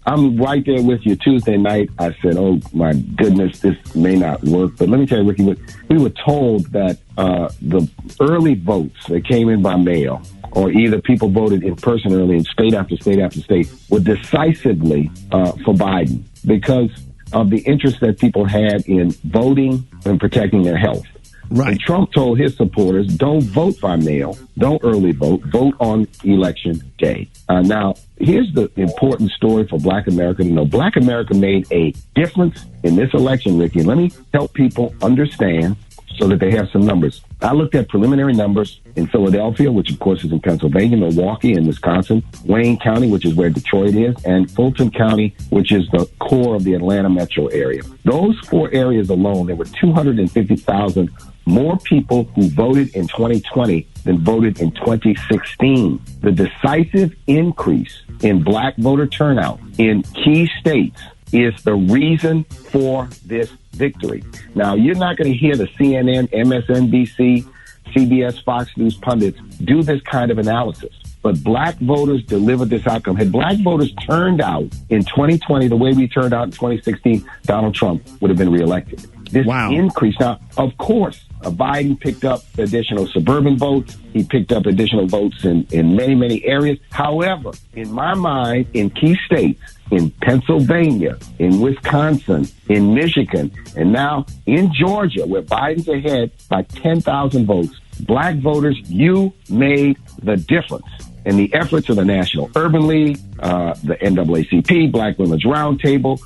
I'm right there with you. Tuesday night, I said, oh, my goodness, this may not work. But let me tell you, Ricky, we were told that the early votes that came in by mail, or either people voted in person early in state after state after state, were decisively for Biden because of the interest that people had in voting and protecting their health. Right. And Trump told his supporters, don't vote by mail, don't early vote, vote on election day. Now, here's the important story for Black America to know. Black America made a difference in this election, Ricky. Let me help people understand so that they have some numbers. I looked at preliminary numbers in Philadelphia, which of course is in Pennsylvania, Milwaukee in Wisconsin, Wayne County, which is where Detroit is, and Fulton County, which is the core of the Atlanta metro area. Those 4 areas alone, there were 250,000 more people who voted in 2020 than voted in 2016. The decisive increase in Black voter turnout in key states is the reason for this victory. Now, you're not going to hear the CNN, MSNBC, CBS, Fox News pundits do this kind of analysis. but black voters delivered this outcome. Had black voters turned out in 2020 the way we turned out in 2016, Donald Trump would have been reelected. This increase. Now, of course, Biden picked up additional suburban votes. He picked up additional votes in many, many areas. However, in my mind, in key states, in Pennsylvania, in Wisconsin, in Michigan, and now in Georgia, where Biden's ahead by 10,000 votes, black voters, you made the difference. And the efforts of the National Urban League, the NAACP, Black Women's Roundtable,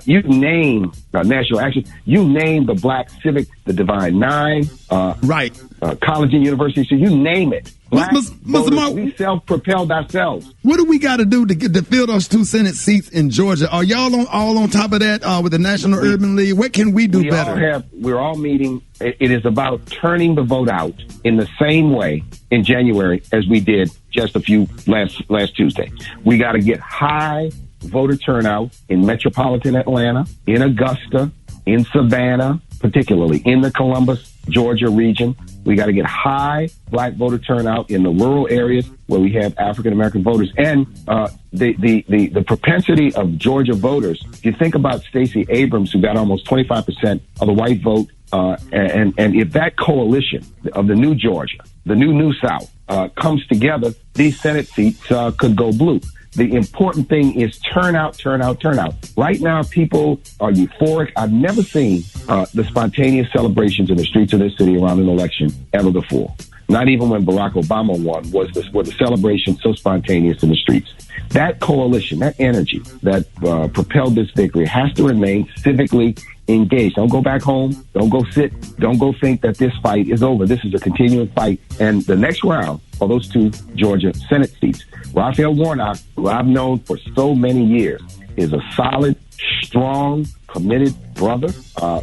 you name National Action, you name the Black Civic, the Divine Nine, college and university, so you name it. Black voters, Mark, we self-propelled ourselves. What do we got to do to fill those 2 Senate seats in Georgia? Are y'all all on top of that with the National Urban League? What can we do better? We're all meeting. It is about turning the vote out in the same way in January as we did just a few last Tuesday. We got to get high voter turnout in metropolitan Atlanta, in Augusta, in Savannah, particularly in the Columbus, Georgia region. We got to get high black voter turnout in the rural areas where we have African American voters. And the propensity of Georgia voters, if you think about Stacey Abrams, who got almost 25% of the white vote, and if that coalition of the new Georgia, the new South, comes together, these Senate seats could go blue. The important thing is turnout. Right now, people are euphoric. I've never seen the spontaneous celebrations in the streets of this city around an election ever before. Not even when Barack Obama won were the celebrations so spontaneous in the streets. That coalition, that energy that propelled this victory has to remain civically engaged. Don't go back home. Don't go sit. Don't go think that this fight is over. This is a continuing fight. And the next round are those 2 Georgia Senate seats. Raphael Warnock, who I've known for so many years, is a solid, strong, committed brother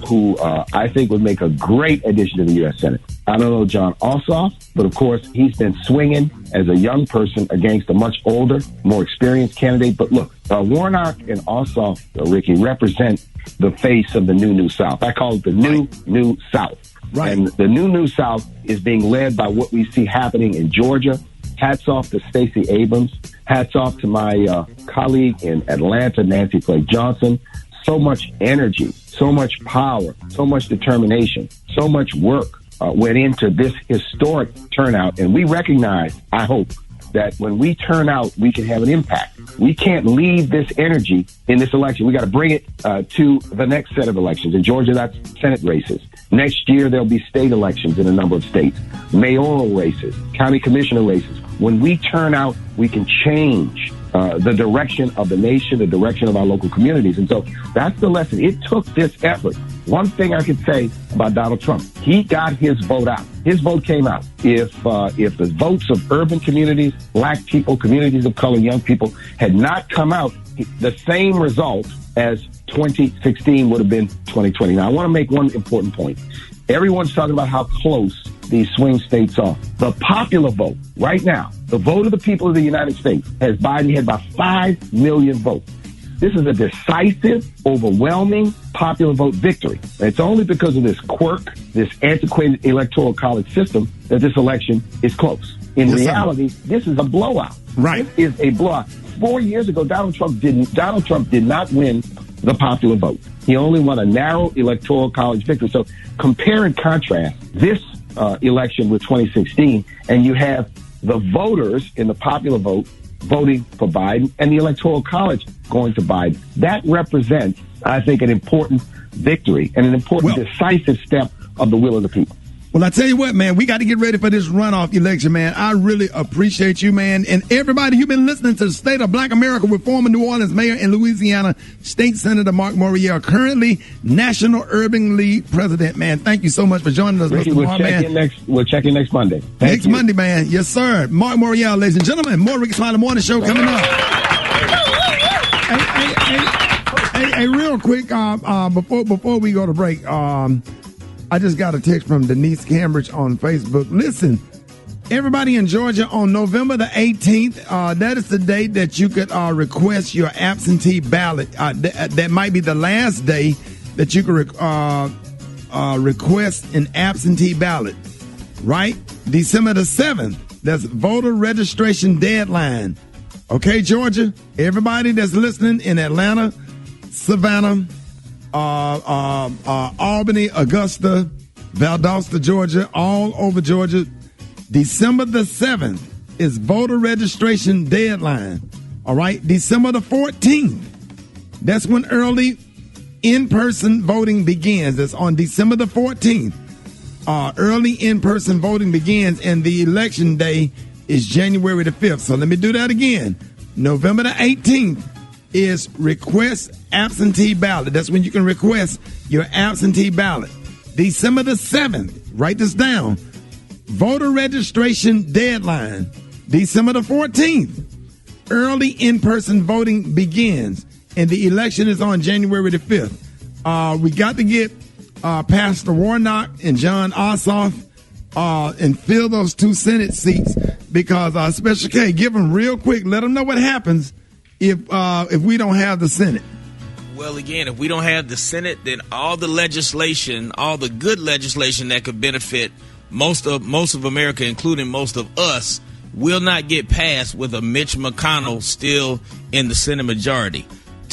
who I think would make a great addition to the U.S. Senate. I don't know John Ossoff, but of course he's been swinging as a young person against a much older, more experienced candidate. But look, Warnock and Ossoff, Ricky, represent the face of the new South. I call it the new South. Right. And the new South is being led by what we see happening in Georgia. Hats off to Stacey Abrams. Hats off to my colleague in Atlanta, Nancy Clay Johnson. So much energy, so much power, so much determination, so much work went into this historic turnout. And we recognize, I hope, that when we turn out, we can have an impact. We can't leave this energy in this election. We got to bring it to the next set of elections. In Georgia, that's Senate races. Next year, there'll be state elections in a number of states, mayoral races, county commissioner races. When we turn out, we can change the direction of the nation, the direction of our local communities. And so that's the lesson. It took this effort. One thing I could say about Donald Trump, he got his vote out. His vote came out. If the votes of urban communities, black people, communities of color, young people had not come out, the same result as 2016 would have been 2020. Now, I want to make one important point. Everyone's talking about how close these swing states are. The popular vote right now, the vote of the people of the United States, has Biden ahead by 5 million votes. This is a decisive, overwhelming popular vote victory. And it's only because of this quirk, this antiquated electoral college system, that this election is close. In reality, this is a blowout. Right. This is a blowout. 4 years ago, Donald Trump did not win the popular vote. He only won a narrow electoral college victory. So compare and contrast this election with 2016, and you have the voters in the popular vote voting for Biden and the Electoral College going to Biden. That represents, I think, an important victory and an important decisive step of the will of the people. Well, I tell you what, man, we got to get ready for this runoff election, man. I really appreciate you, man. And everybody, you've been listening to the State of Black America with former New Orleans Mayor and Louisiana State Senator Mark Morial, currently National Urban League President, man. Thank you so much for joining us, Ricky, Mr. Moore, man. We'll check in next Monday. Next Monday, man. Yes, sir. Mark Morial, ladies and gentlemen. More Rickey Smiley Morning Show coming up. Hey, real quick, before we go to break, I just got a text from Denise Cambridge on Facebook. Listen, everybody in Georgia, on November the 18th, that is the date that you could request your absentee ballot. That might be the last day that you could request an absentee ballot, right? December the 7th, That's voter registration deadline. Okay, Georgia, everybody that's listening in Atlanta, Savannah, Albany, Augusta, Valdosta, Georgia, all over Georgia, December the 7th is voter registration deadline. All right, December the 14th, that's when early in-person voting begins. That's on December the 14th. Early in-person voting begins, and the election day is January the 5th. So let me do that again. November the 18th is request absentee ballot. That's when you can request your absentee ballot. December the 7th, write this down. Voter registration deadline. December the 14th, early in-person voting begins, and the election is on January the 5th. We got to get Pastor Warnock and John Ossoff and fill those 2 Senate seats, because Special K, give them real quick. Let them know what happens if we don't have the Senate. Well, again, if we don't have the Senate, then all the legislation, all the good legislation that could benefit most of America, including most of us, will not get passed with a Mitch McConnell still in the Senate majority.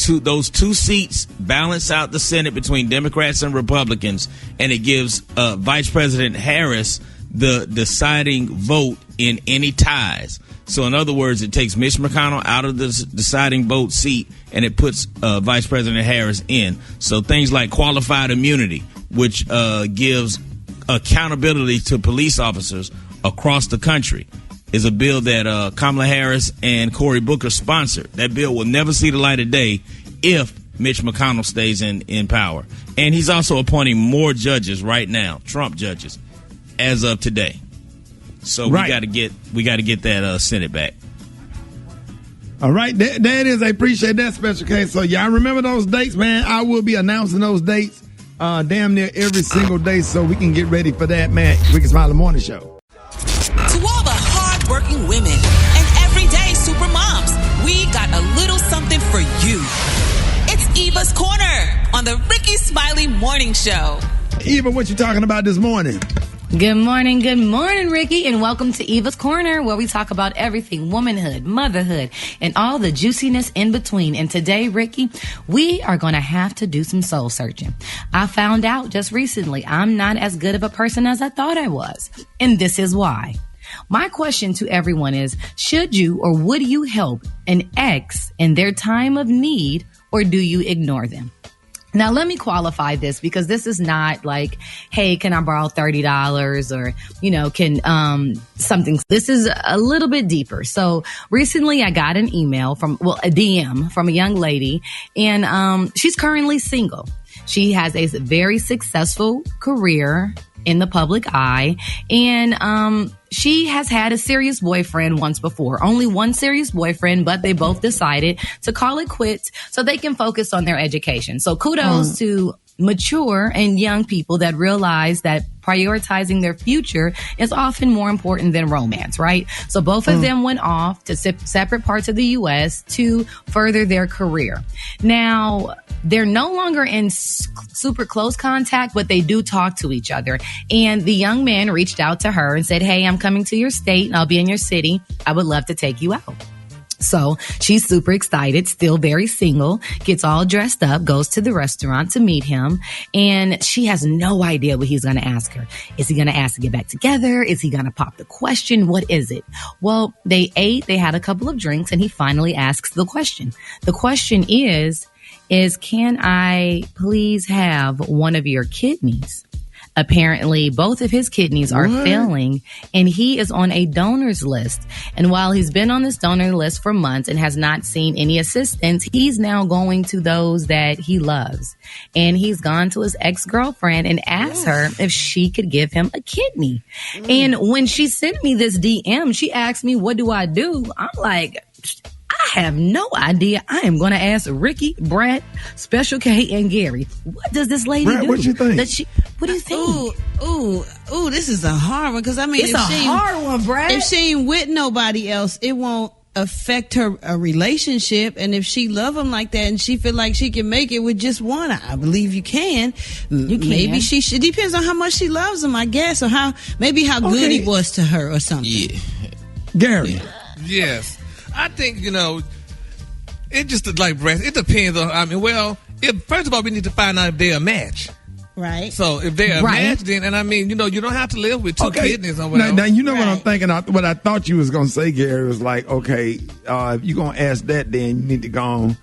Those 2 seats balance out the Senate between Democrats and Republicans, and it gives Vice President Harris the deciding vote in any ties. So in other words, it takes Mitch McConnell out of the deciding vote seat, and it puts Vice President Harris in. So things like qualified immunity, which gives accountability to police officers across the country, is a bill that Kamala Harris and Cory Booker sponsored. That bill will never see the light of day if Mitch McConnell stays in power. And he's also appointing more judges right now, Trump judges, as of today. So we got to get that Senate back. All right, there it is. I appreciate that, Special K. So y'all remember those dates, man. I will be announcing those dates damn near every single day, so we can get ready for that, man. Rickey Smiley Morning Show. To all the hard-working women and everyday super moms, we got a little something for you. It's Eva's Corner on the Rickey Smiley Morning Show. Eva, what you talking about this morning? Good morning, Ricky, and welcome to Eva's Corner, where we talk about everything womanhood, motherhood, and all the juiciness in between. And today, Ricky, we are going to have to do some soul searching. I found out just recently I'm not as good of a person as I thought I was, and this is why. My question to everyone is, should you or would you help an ex in their time of need, or do you ignore them? Now, let me qualify this, because this is not like, hey, can I borrow $30 or, can something. This is a little bit deeper. So recently I got an email a DM from a young lady, and she's currently single. She has a very successful career in the public eye, and she has had a serious boyfriend once before. Only one serious boyfriend, but they both decided to call it quits so they can focus on their education. So kudos to mature and young people that realize that prioritizing their future is often more important than romance, right? So both of them went off to separate parts of the U.S. to further their career. Now, they're no longer in super close contact, but they do talk to each other. And the young man reached out to her and said, hey, I'm coming to your state and I'll be in your city. I would love to take you out. So she's super excited, still very single, gets all dressed up, goes to the restaurant to meet him, and she has no idea what he's going to ask her. Is he going to ask to get back together? Is he going to pop the question? What is it? Well, they ate, they had a couple of drinks, and he finally asks the question. The question is can I please have one of your kidneys? Apparently, both of his kidneys are failing, and he is on a donor's list. And while he's been on this donor list for months and has not seen any assistance, he's now going to those that he loves. And he's gone to his ex-girlfriend and asked her if she could give him a kidney. And when she sent me this DM, she asked me, what do I do? I'm like, I have no idea. I am going to ask Ricky, Brad, Special K, and Gary. What does this lady do? What you think? What do you think? Ooh, this is a hard one, because it's a hard one, Brad. If she ain't with nobody else, it won't affect her relationship. And if she love him like that and she feel like she can make it with just one, I believe you can. Maybe she depends on how much she loves him, I guess, or how good he was to her or something. Yeah. Gary. Yes. I think, it just like breast. It depends on, first of all, we need to find out if they're a match. Right. So if they're a match, then, you don't have to live with two kidneys or whatever. Now you know what I'm thinking. What I thought you was going to say, Gary, was like, okay, if you're going to ask that, then you need to go on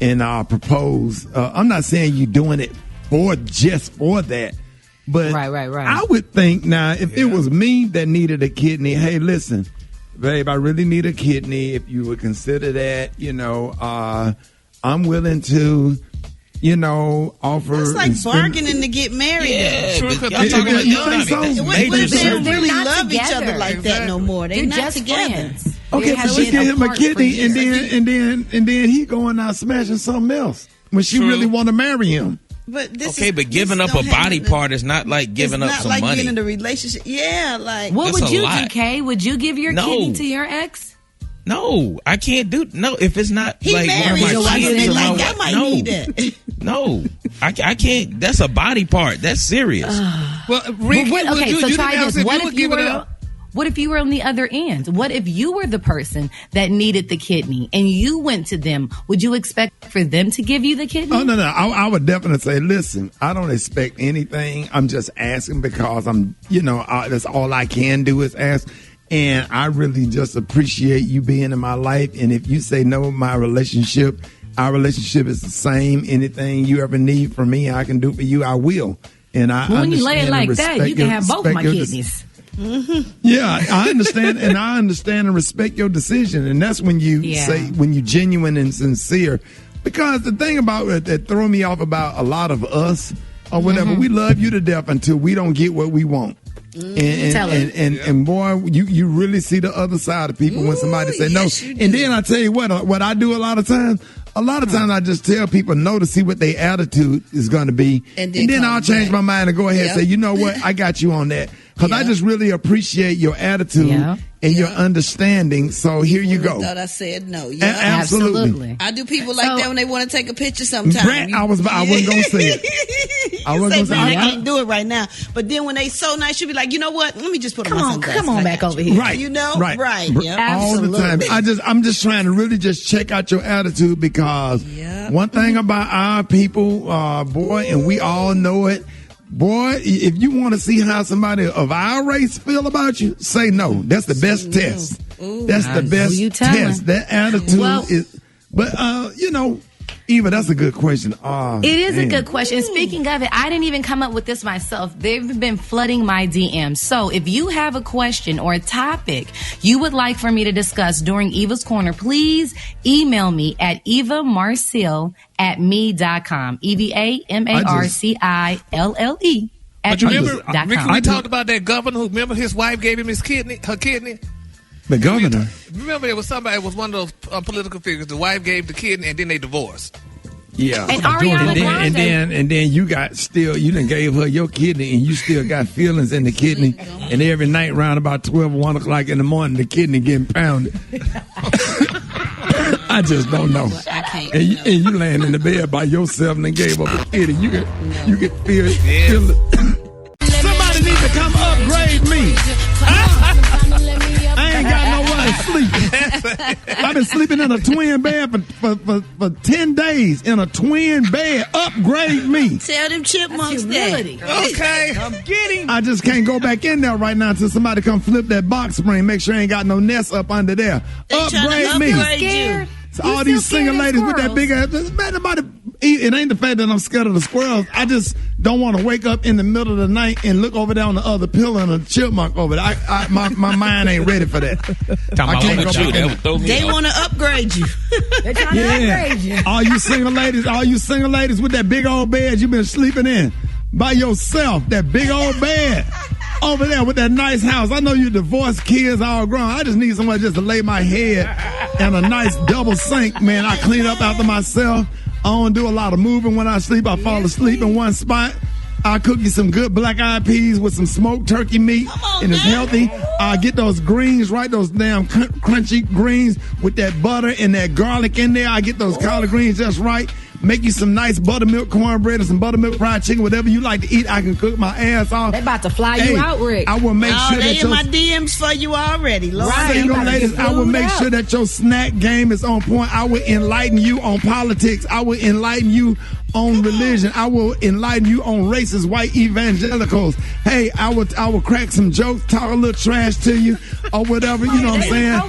and propose. I'm not saying you're doing it just for that. But right. I would think now, if it was me that needed a kidney, hey, listen, babe, I really need a kidney. If you would consider that, I'm willing to, offer. It's like bargaining to get married. Yeah, True, because I'm talking about what if they don't really not love each together. other like that no more? They're not just together. friends. Okay, They so she have get been him a apart kidney, for years. and then he going out smashing something else when she really want to marry him. But but giving up a body part is not like giving up some like money. getting in a relationship. Yeah, like What That's would a you lot. do, Kay? Would you give your kidney to your ex? No, I can't do. No, if it's not he like one of married, so my kids or my I might no, need that. no, I can't. That's a body part. That's serious. Well, Ricky, so try this. What if you were on the other end? What if you were the person that needed the kidney and you went to them? Would you expect for them to give you the kidney? Oh, no. I would definitely say, listen, I don't expect anything. I'm just asking because that's all I can do is ask. And I really just appreciate you being in my life. And if you say no, our relationship is the same. Anything you ever need from me, I can do for you, I will. And when you lay it like that, you can have both my kidneys. Mm-hmm. Yeah, I understand, and I understand and respect your decision, and that's when you say when you're genuine and sincere. Because the thing about it that throw me off about a lot of us or whatever, we love you to death until we don't get what we want. And boy, you really see the other side of people when somebody say no. And then I tell you what I do a lot of times. I just tell people no to see what their attitude is going to be, and then I'll change my mind and go ahead and say, you know what, I got you on that. Because I just really appreciate your attitude and your understanding. So here you go. I thought I said no. Absolutely. I do people like that when they want to take a picture sometimes. Brett, I wasn't going to say it. I wasn't going to say it. I can't do it right now. But then when they so nice, you'll be like, you know what? Let me just put on my sunglasses. Come on back over here. Right. Right. Yep. All the time. I'm just trying to really just check out your attitude because one thing about our people, boy, and we all know it, boy, if you want to see how somebody of our race feel about you, say no. That's the best test. That's the best test. That attitude is. But Eva, that's a good question. It is a good question. Speaking of it, I didn't even come up with this myself. They've been flooding my DMs. So if you have a question or a topic you would like for me to discuss during Eva's Corner, please email me at evamarcille@me.com. EVAMARCILLE. But you remember, Ricky, we talked about that governor who, remember his wife gave him her kidney? The governor? Remember, it was one of those political figures. The wife gave the kidney, and then they divorced. Yeah. And Ariana Grande. And then you done gave her your kidney, and you still got feelings in the kidney. And every night around about 12 or 1 o'clock in the morning, the kidney getting pounded. I just don't know. I can't. And you laying in the bed by yourself and then gave up a kidney. You can feel it. Somebody needs to come upgrade me. I ain't got nowhere to sleep. I've been sleeping in a twin bed for 10 days in a twin bed. Upgrade me. Tell them chipmunks that. Okay, I'm getting. I just can't go back in there right now until somebody come flip that box spring. Make sure I ain't got no nest up under there. Upgrade me. You. So all these single ladies with that big ass. It ain't the fact that I'm scared of the squirrels. I just don't want to wake up in the middle of the night and look over there on the other pillow and a chipmunk over there. My mind ain't ready for that. I can't go back. They want to upgrade you. They're trying to upgrade you. All you single ladies with that big old bed you've been sleeping in by yourself, that big old bed over there with that nice house. I know you divorced, kids all grown. I just need somewhere just to lay my head and a nice double sink, man. I clean up after myself. I don't do a lot of moving when I sleep. I fall asleep in one spot. I'll cook you some good black-eyed peas with some smoked turkey meat, and it's healthy. I'll get those greens right, those damn crunchy greens with that butter and that garlic in there. I get those collard greens just right. make you some nice buttermilk cornbread or some buttermilk fried chicken, whatever you like to eat. I can cook my ass off. They about to fly you out, Rick. I will make sure they that in my DMs for you already. Lord. Right. Ladies, I will make sure that your snack game is on point. I will enlighten you on politics. I will enlighten you on religion. I will enlighten you on racist white evangelicals. Hey, I will crack some jokes, talk a little trash to you, or whatever. You know what I'm saying?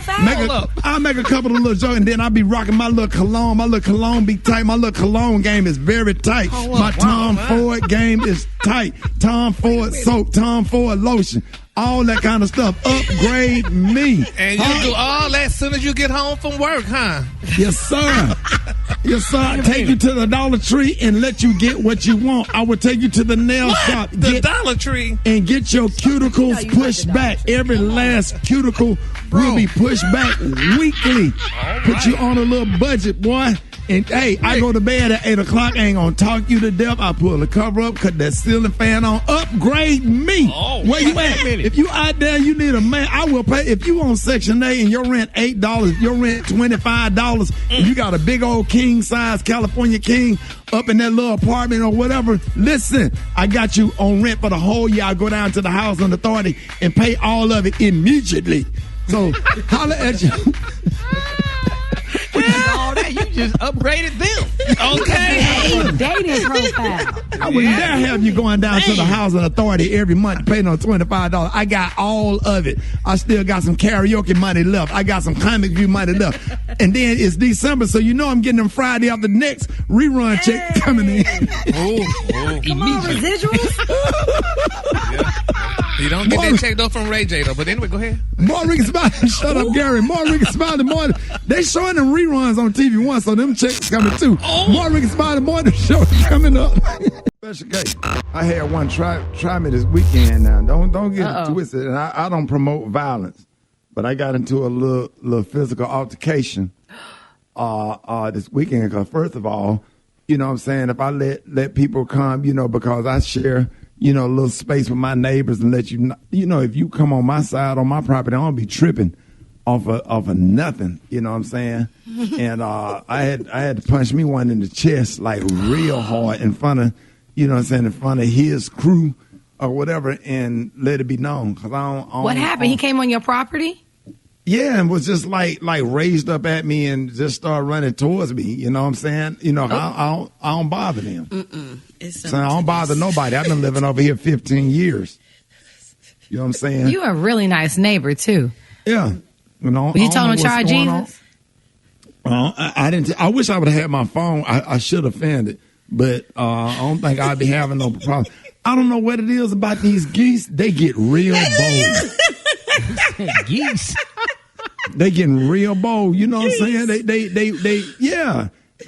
I'll make a couple of little jokes, and then I'll be rocking my little cologne. My little cologne be tight. My little cologne game is very tight. My Tom Ford game is tight. Tom Ford soap, Tom Ford lotion. All that kind of stuff. Upgrade me. And you do all that as soon as you get home from work, huh? Yes, sir. Yes, sir. I take you to the Dollar Tree and let you get what you want. I will take you to the nail shop. The Dollar Tree? And get your cuticles pushed back. Every last cuticle will be pushed back weekly. Put you on a little budget, boy. And hey, I go to bed at 8 o'clock. I ain't gonna talk you to death. I pull the cover up, cut that ceiling fan on. Upgrade me. Where you at? If you out there, you need a man. I will pay. If you on Section 8 and your rent $8, your rent $25, and you got a big old king size California king up in that little apartment or whatever. Listen, I got you on rent for the whole year. I go down to the housing authority and pay all of it immediately. So holler at you. All that, you just upgraded them. Okay. Hey, dating profile. I wouldn't dare have you going down to the housing authority every month paying on $25. I got all of it. I still got some karaoke money left. I got some comic view money left. And then it's December, so you know I'm getting them Friday after the next rerun check coming in. Come on, residuals. Yeah. You don't get that check though from Ray J though. But anyway, go ahead. More Rickey Smiley. Shut up, Gary. More Rickey Smiley. More. They showing them reruns on TV One, so them checks coming too. More Rickey Smiley. More the show coming up. Special case. I had one try me this weekend. Now don't get it twisted. And I don't promote violence, but I got into a little physical altercation this weekend. Because first of all, you know what I'm saying, if I let people come, you know, because I share, you know, a little space with my neighbors and let you know, if you come on my side, on my property, I don't be tripping off of nothing, you know what I'm saying? And I had to punch me one in the chest, like real hard in front of, you know what I'm saying, in front of his crew or whatever, and let it be known. Cause I don't what happened? He came on your property? Yeah, and was just like raised up at me and just started running towards me. You know what I'm saying? You know, I don't bother them. So I don't bother nobody. I've been living over here 15 years. You know what I'm saying? You are a really nice neighbor too. Yeah. You know, you told him to try Jesus? I didn't. I wish I would have had my phone. I should have found it, but I don't think I'd be having no problem. I don't know what it is about these geese. They get real bold. Geese. They getting real bold. You know what I'm saying? They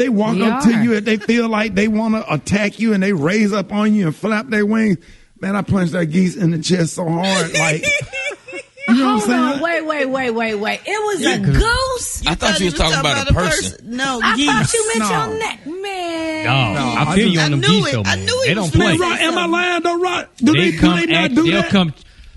walk up to you and they feel like they want to attack you and they raise up on you and flap their wings. Man, I punched that geese in the chest so hard, like. You know what I'm saying? Wait. It was a goose? I thought you was talking about a person. No, I geese. thought you meant your neck, man. No, I feel you on them geese, though, man. They don't play. Am I lying, though, Rod? Do they not do that?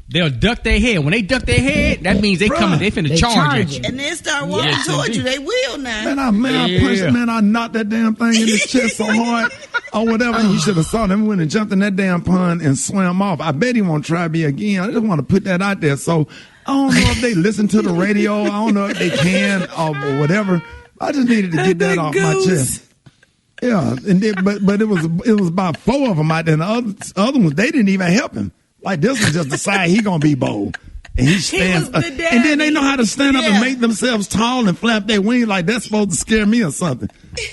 They'll duck their head. When they duck their head, that means they coming. They finna charge at you. And then start walking towards you. They will now. I punched it, man. I knocked that damn thing in the chest so hard or whatever. You should have saw them when they jumped in that damn pond and swam off. I bet he won't try me again. I just want to put that out there. So I don't know if they listen to the radio. I don't know if they can or whatever. I just needed to get that off my chest. Yeah, and then, but it was about 4 of them out there. And the other ones, they didn't even help him. Like this one just decide he gonna be bold. And he stands up. And then they know how to stand up and make themselves tall and flap their wings like that's supposed to scare me or something.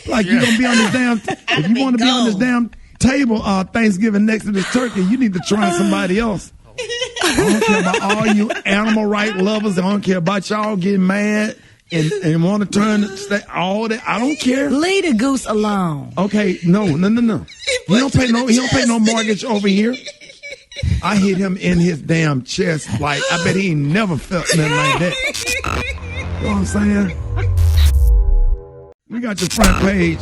Like you gonna be on this damn if you wanna be on this damn table Thanksgiving next to this turkey, you need to try somebody else. I don't care about all you animal right lovers. I don't care about y'all getting mad and want to turn all that. I don't care. Leave the goose alone. Okay, no. He don't pay no mortgage over here. I hit him in his damn chest like I bet he ain't never felt nothing like that. You know what I'm saying? We got your front page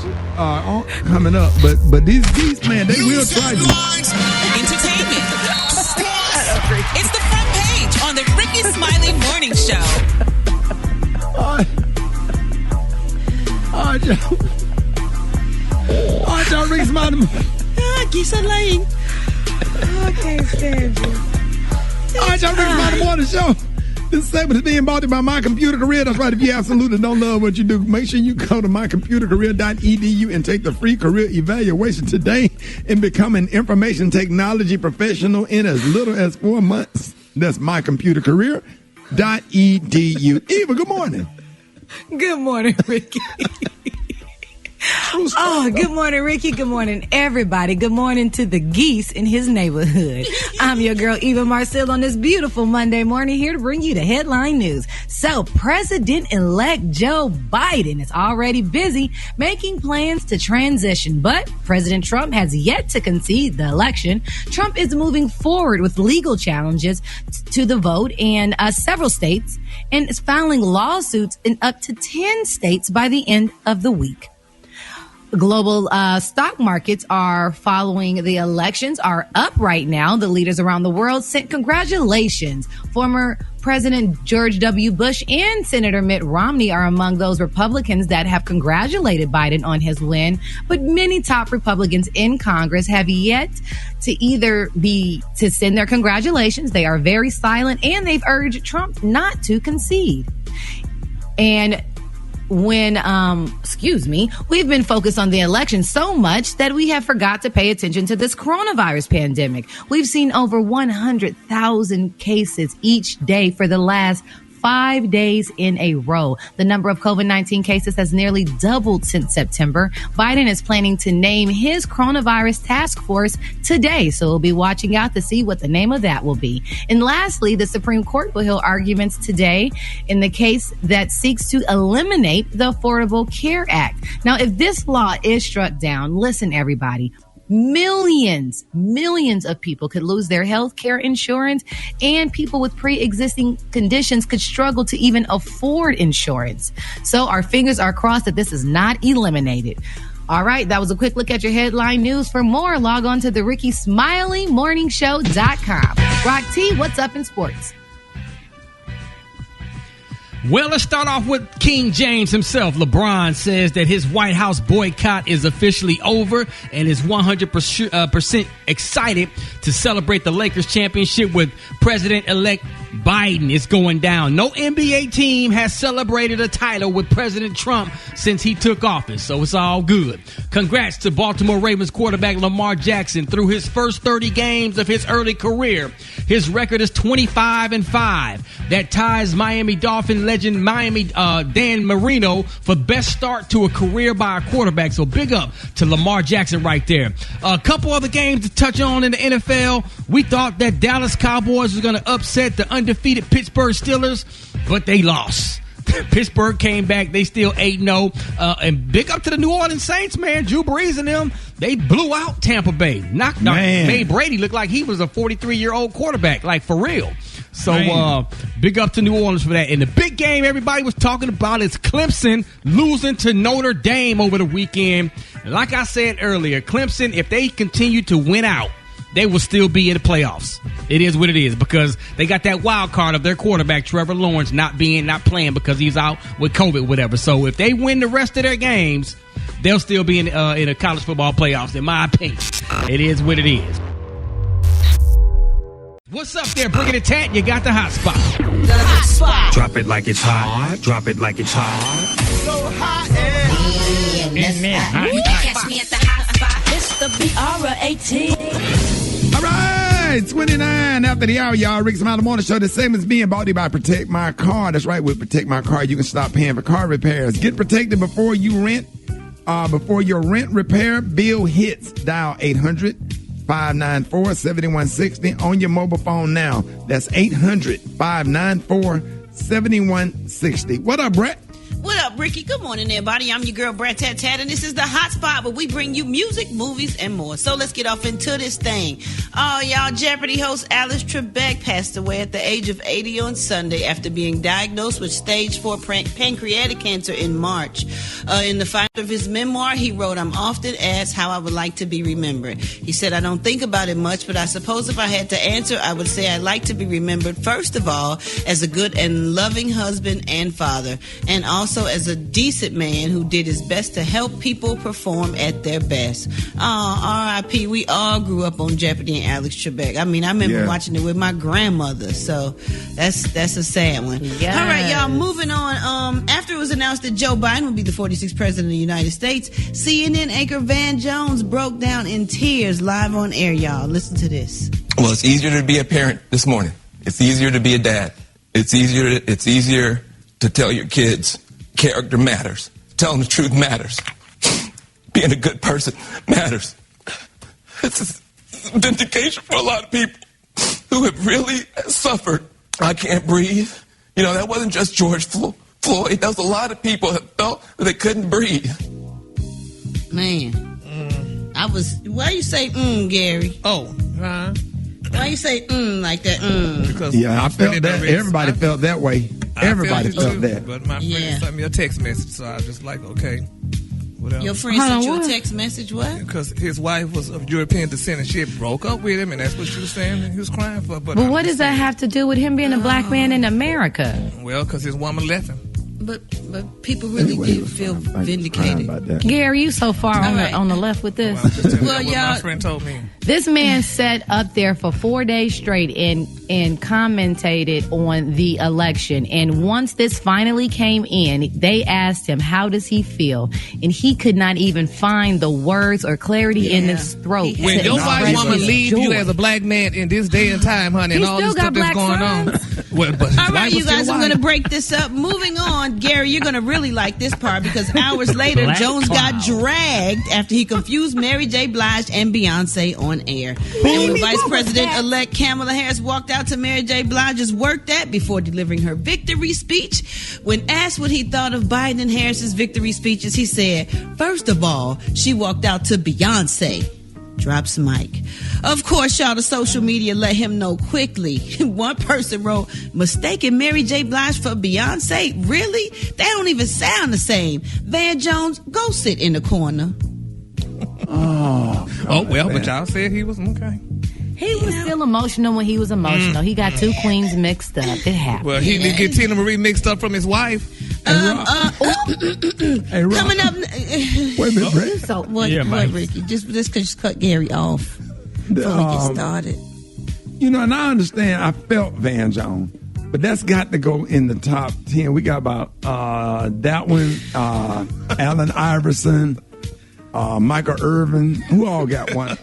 coming up, but these man, they will try you. Entertainment. It's the front page on the Rickey Smiley Morning Show. All right, Lisa Lane. Oh, I can't stand you. All right, y'all, Rickey Smiley Morning Show. This segment is being brought to you by My Computer Career. That's right. If you absolutely don't love what you do, make sure you go to mycomputercareer.edu and take the free career evaluation today and become an information technology professional in as little as 4 months. That's mycomputercareer.edu. Eva, good morning. Good morning, Ricky. Oh, good morning, Ricky. Good morning, everybody. Good morning to the geese in his neighborhood. I'm your girl, Eva Marcel, on this beautiful Monday morning, here to bring you the headline news. So, President-elect Joe Biden is already busy making plans to transition, but President Trump has yet to concede the election. Trump is moving forward with legal challenges to the vote in several states and is filing lawsuits in up to 10 states by the end of the week. Global stock markets are following the elections are up right now. The leaders around the world sent congratulations. Former President George W. Bush and Senator Mitt Romney are among those Republicans that have congratulated Biden on his win. But many top Republicans in Congress have yet to to send their congratulations. They are very silent, and they've urged Trump not to concede. And we've been focused on the election so much that we have forgot to pay attention to this coronavirus pandemic. We've seen over 100,000 cases each day for the last 5 days in a row. The number of COVID-19 cases has nearly doubled since September. Biden is planning to name his coronavirus task force today, so we'll be watching out to see what the name of that will be. And lastly, the Supreme Court will hear arguments today in the case that seeks to eliminate the Affordable Care Act. Now, if this law is struck down, listen, everybody, millions of people could lose their health care insurance, and people with pre-existing conditions could struggle to even afford insurance. So our fingers are crossed that this is not eliminated. All right, that was a quick look at your headline news. For more, log on to the RickySmileyMorningShow.com. Rock T, what's up in sports? Well, let's start off with King James himself. LeBron says that his White House boycott is officially over and is 100% excited to celebrate the Lakers championship with President-elect Biden. It's going down. No NBA team has celebrated a title with President Trump since he took office, so it's all good. Congrats to Baltimore Ravens quarterback Lamar Jackson. Through his first 30 games of his early career, his record is 25-5. That ties Miami Dolphin legend Dan Marino for best start to a career by a quarterback. So big up to Lamar Jackson right there. A couple other games to touch on in the NFL. We thought that Dallas Cowboys was going to upset the undefeated Pittsburgh Steelers, but they lost. Pittsburgh came back. They still 8-0. And big up to the New Orleans Saints, man. Drew Brees and them, they blew out Tampa Bay. Made Brady look like he was a 43-year-old quarterback, like for real. So big up to New Orleans for that. And the big game everybody was talking about is Clemson losing to Notre Dame over the weekend. And like I said earlier, Clemson, if they continue to win out, they will still be in the playoffs. It is what it is, because they got that wild card of their quarterback, Trevor Lawrence, not playing because he's out with COVID, whatever. So if they win the rest of their games, they'll still be in a college football playoffs, in my opinion. It is what it is. What's up there, Brick and Tat? You got the hot spot. The hot spot. Drop it like it's hot. Drop it like it's hot. So hot and catch me at the hot spot. It's the BR18. All right, 29 after the hour, y'all. Rickey Smiley Morning Show. The segment's being brought to you by Protect My Car. That's right, with Protect My Car, you can stop paying for car repairs. Get protected before you rent. Before your rent repair bill hits, dial 800-594-7160 on your mobile phone now. That's 800-594-7160. What up, Brett? What up, Ricky? Good morning, everybody. I'm your girl, Brad Tat Tat, and this is the hot spot where we bring you music, movies, and more. So let's get off into this thing. Oh, y'all, Jeopardy host Alice Trebek passed away at the age of 80 on Sunday after being diagnosed with stage 4 pancreatic cancer in March. In the final of his memoir, he wrote, "I'm often asked how I would like to be remembered." He said, "I don't think about it much, but I suppose if I had to answer, I would say I'd like to be remembered, first of all, as a good and loving husband and father, and also as was a decent man who did his best to help people perform at their best. R.I.P. We all grew up on Jeopardy and Alex Trebek. I mean, I remember watching it with my grandmother, so that's a sad one. Yes. All right, y'all, moving on. After it was announced that Joe Biden would be the 46th president of the United States, CNN anchor Van Jones broke down in tears live on air, y'all. Listen to this. Well, it's easier to be a parent this morning. It's easier to be a dad. It's easier to tell your kids character matters. Telling the truth matters. Being a good person matters. It's a vindication for a lot of people who have really suffered. I can't breathe. You know, that wasn't just George Floyd. That was a lot of people that felt that they couldn't breathe. Man. Why you say Gary? Why you say like that? Because I felt that. Everybody felt that way. Everybody felt that. But my friend sent me a text message, so I was just like, okay, whatever. Your friend sent you a text message, what? Because his wife was of European descent, and she had broke up with him, and that's what she was saying, and he was crying for. But what does that have to do with him being a black man in America? Well, because his woman left him. But people really do feel vindicated. Gary, you so far on the left with this. Well, y'all, my friend told me. This man sat up there for 4 days straight and commentated on the election. And once this finally came in, they asked him, how does he feel? And he could not even find the words or clarity in his throat. When your white woman leaves you as a black man in this day and time, honey, and all this stuff that's going on. All right, you guys, I'm going to break this up. Moving on, Gary, you're going to really like this part because hours later, Jones got dragged after he confused Mary J. Blige and Beyonce on air. And when Vice President-elect Kamala Harris walked out to Mary J. Blige's work that before delivering her victory speech, when asked what he thought of Biden and Harris's victory speeches, he said, first of all, she walked out to Beyonce. Drops mic. Of course, y'all, the social media let him know quickly. One person wrote, mistaking Mary J. Blige for Beyonce? Really? They don't even sound the same. Van Jones, go sit in the corner. But y'all said he was okay. He was still emotional when he was emotional. He got two queens mixed up. It happened. Well, he did get Tina Marie mixed up from his wife. Coming up. Wait a minute, Rick. What, Ricky? Just cut Gary off before we get started. You know, and I understand. I felt Van Jones, but that's got to go in the top 10. We got about that one, Allen Iverson, Michael Irvin. Who all got one?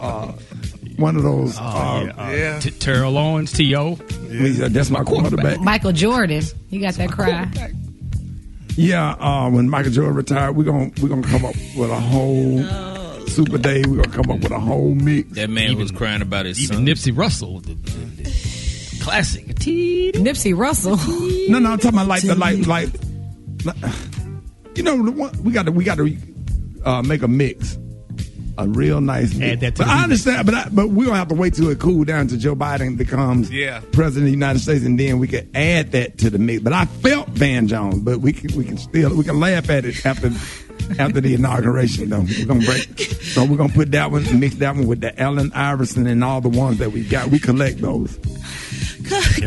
One of those. Terrell Owens, T.O. That's my quarterback. Michael Jordan. You got that cry. Yeah, when Michael Jordan retired, we're gonna come up with a whole Super Day. We're gonna come up with a whole mix. That man was crying about his son. Nipsey Russell, the classic. Nipsey Russell. No, I'm talking about like you know, we got to make a mix. A real nice mix. But I understand, but we're gonna have to wait till it cool down till Joe Biden becomes president of the United States, and then we can add that to the mix. But I felt Van Jones, but we can laugh at it after the inauguration. Though we're gonna put that one, mix that one with the Allen Iverson and all the ones that we got. We collect those.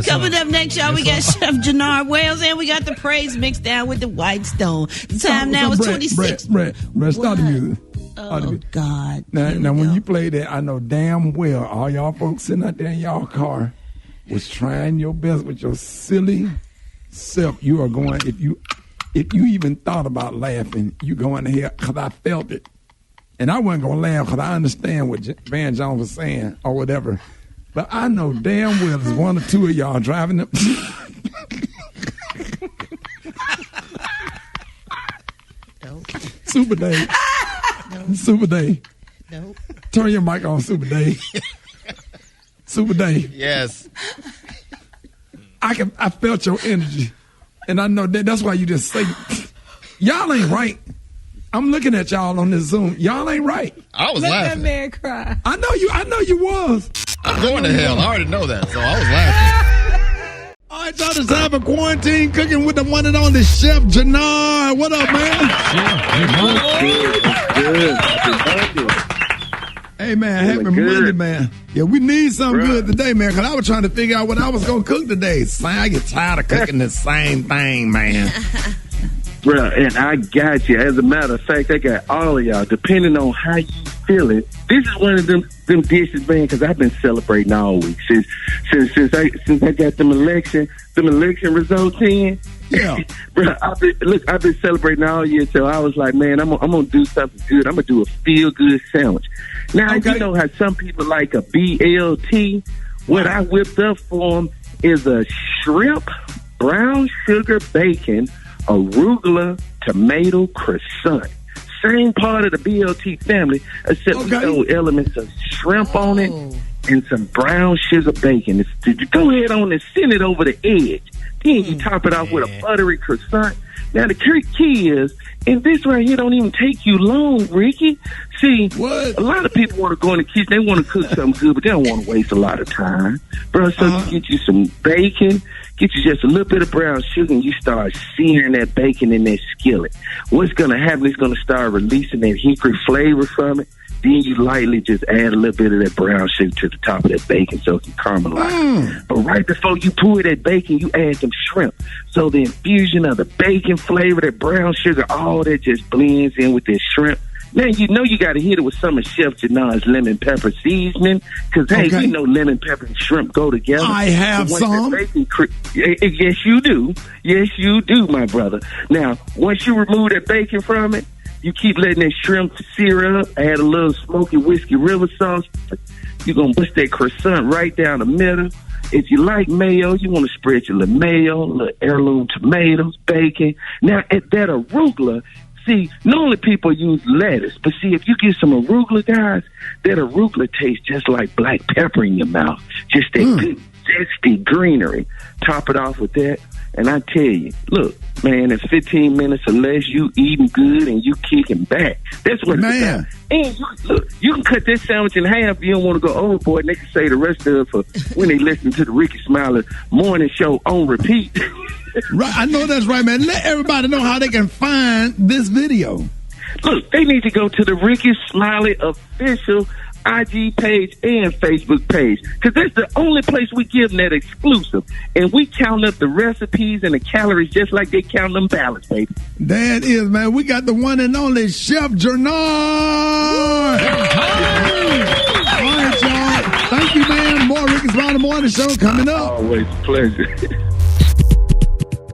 Coming up next, y'all, we got Chef Jannard Wales, and we got the praise mixed down with the White Stone. The time now is 26. Brett, start the music. Oh, God. Now when you play that, I know damn well all y'all folks sitting out there in y'all car was trying your best with your silly self. You are going, if you even thought about laughing, you going to hell, because I felt it. And I wasn't going to laugh because I understand what Van Jones was saying or whatever. But I know damn well there's one or two of y'all driving up. Super Day. Nope. Super Day. Nope. Turn your mic on, Super Day. Super Day. Yes. I felt your energy. And I know that's why you just say, y'all ain't right. I'm looking at y'all on this Zoom. Y'all ain't right. I was laughing. Let that man cry. I know you was. I'm going to hell. I already know that, so I was laughing. All right, y'all, it's time for quarantine cooking with the one and only Chef Jannard. What up, man? Hey, man, happy Monday, man. Yeah, we need something good today, man, because I was trying to figure out what I was going to cook today. I get tired of cooking the same thing, man. Bruh, and I got you. As a matter of fact, I got all of y'all, depending on how you feel it. This is one of them dishes, man, because I've been celebrating all week since I got them election results in. Yeah, bro. I've been celebrating all year, so I was like, man, I'm gonna do something good. I'm gonna do a feel good sandwich. Now you know how some people like a BLT. What I whipped up for them is a shrimp, brown sugar bacon, arugula, tomato croissant. Same part of the BLT family, except with those elements of shrimp on it and some brown sugar bacon. Go ahead on and send it over the edge. Then you top it off with a buttery croissant. Now the key is, and this right here don't even take you long, Ricky. See, a lot of people want to go in the kitchen. They want to cook something good, but they don't want to waste a lot of time. Bro, so you get you some bacon, get you just a little bit of brown sugar, and you start searing that bacon in that skillet. What's going to happen is going to start releasing that hickory flavor from it. Then you lightly just add a little bit of that brown sugar to the top of that bacon so it can caramelize. But right before you pour that bacon, you add some shrimp. So the infusion of the bacon flavor, that brown sugar, all that just blends in with that shrimp. Now, you know you got to hit it with some of Chef Janar's lemon pepper seasoning. Because, hey, we know lemon pepper and shrimp go together. I have some. Yes, you do. Yes, you do, my brother. Now, once you remove that bacon from it, you keep letting that shrimp sear up, add a little smoky whiskey river sauce. You're going to push that croissant right down the middle. If you like mayo, you want to spread your little mayo, little heirloom tomatoes, bacon. Now, at that arugula, see, normally people use lettuce, but see, if you get some arugula, guys, that arugula tastes just like black pepper in your mouth. Just that good, zesty greenery. Top it off with that, and I tell you, look, man, in 15 minutes or less, you eating good and you kicking back. That's what it's about. And look, you can cut this sandwich in half if you don't want to go overboard, and they can say the rest of it for when they listen to the Rickey Smiley morning show on repeat. Right, I know that's right, man. Let everybody know how they can find this video. Look, they need to go to the Rickey Smiley official IG page and Facebook page, because that's the only place we give them that exclusive. And we count up the recipes and the calories just like they count them ballots, baby. That is, man. We got the one and only Chef Janar. All right, y'all. Thank you, man. More Rickey Smiley Morning Show coming up. Always a pleasure.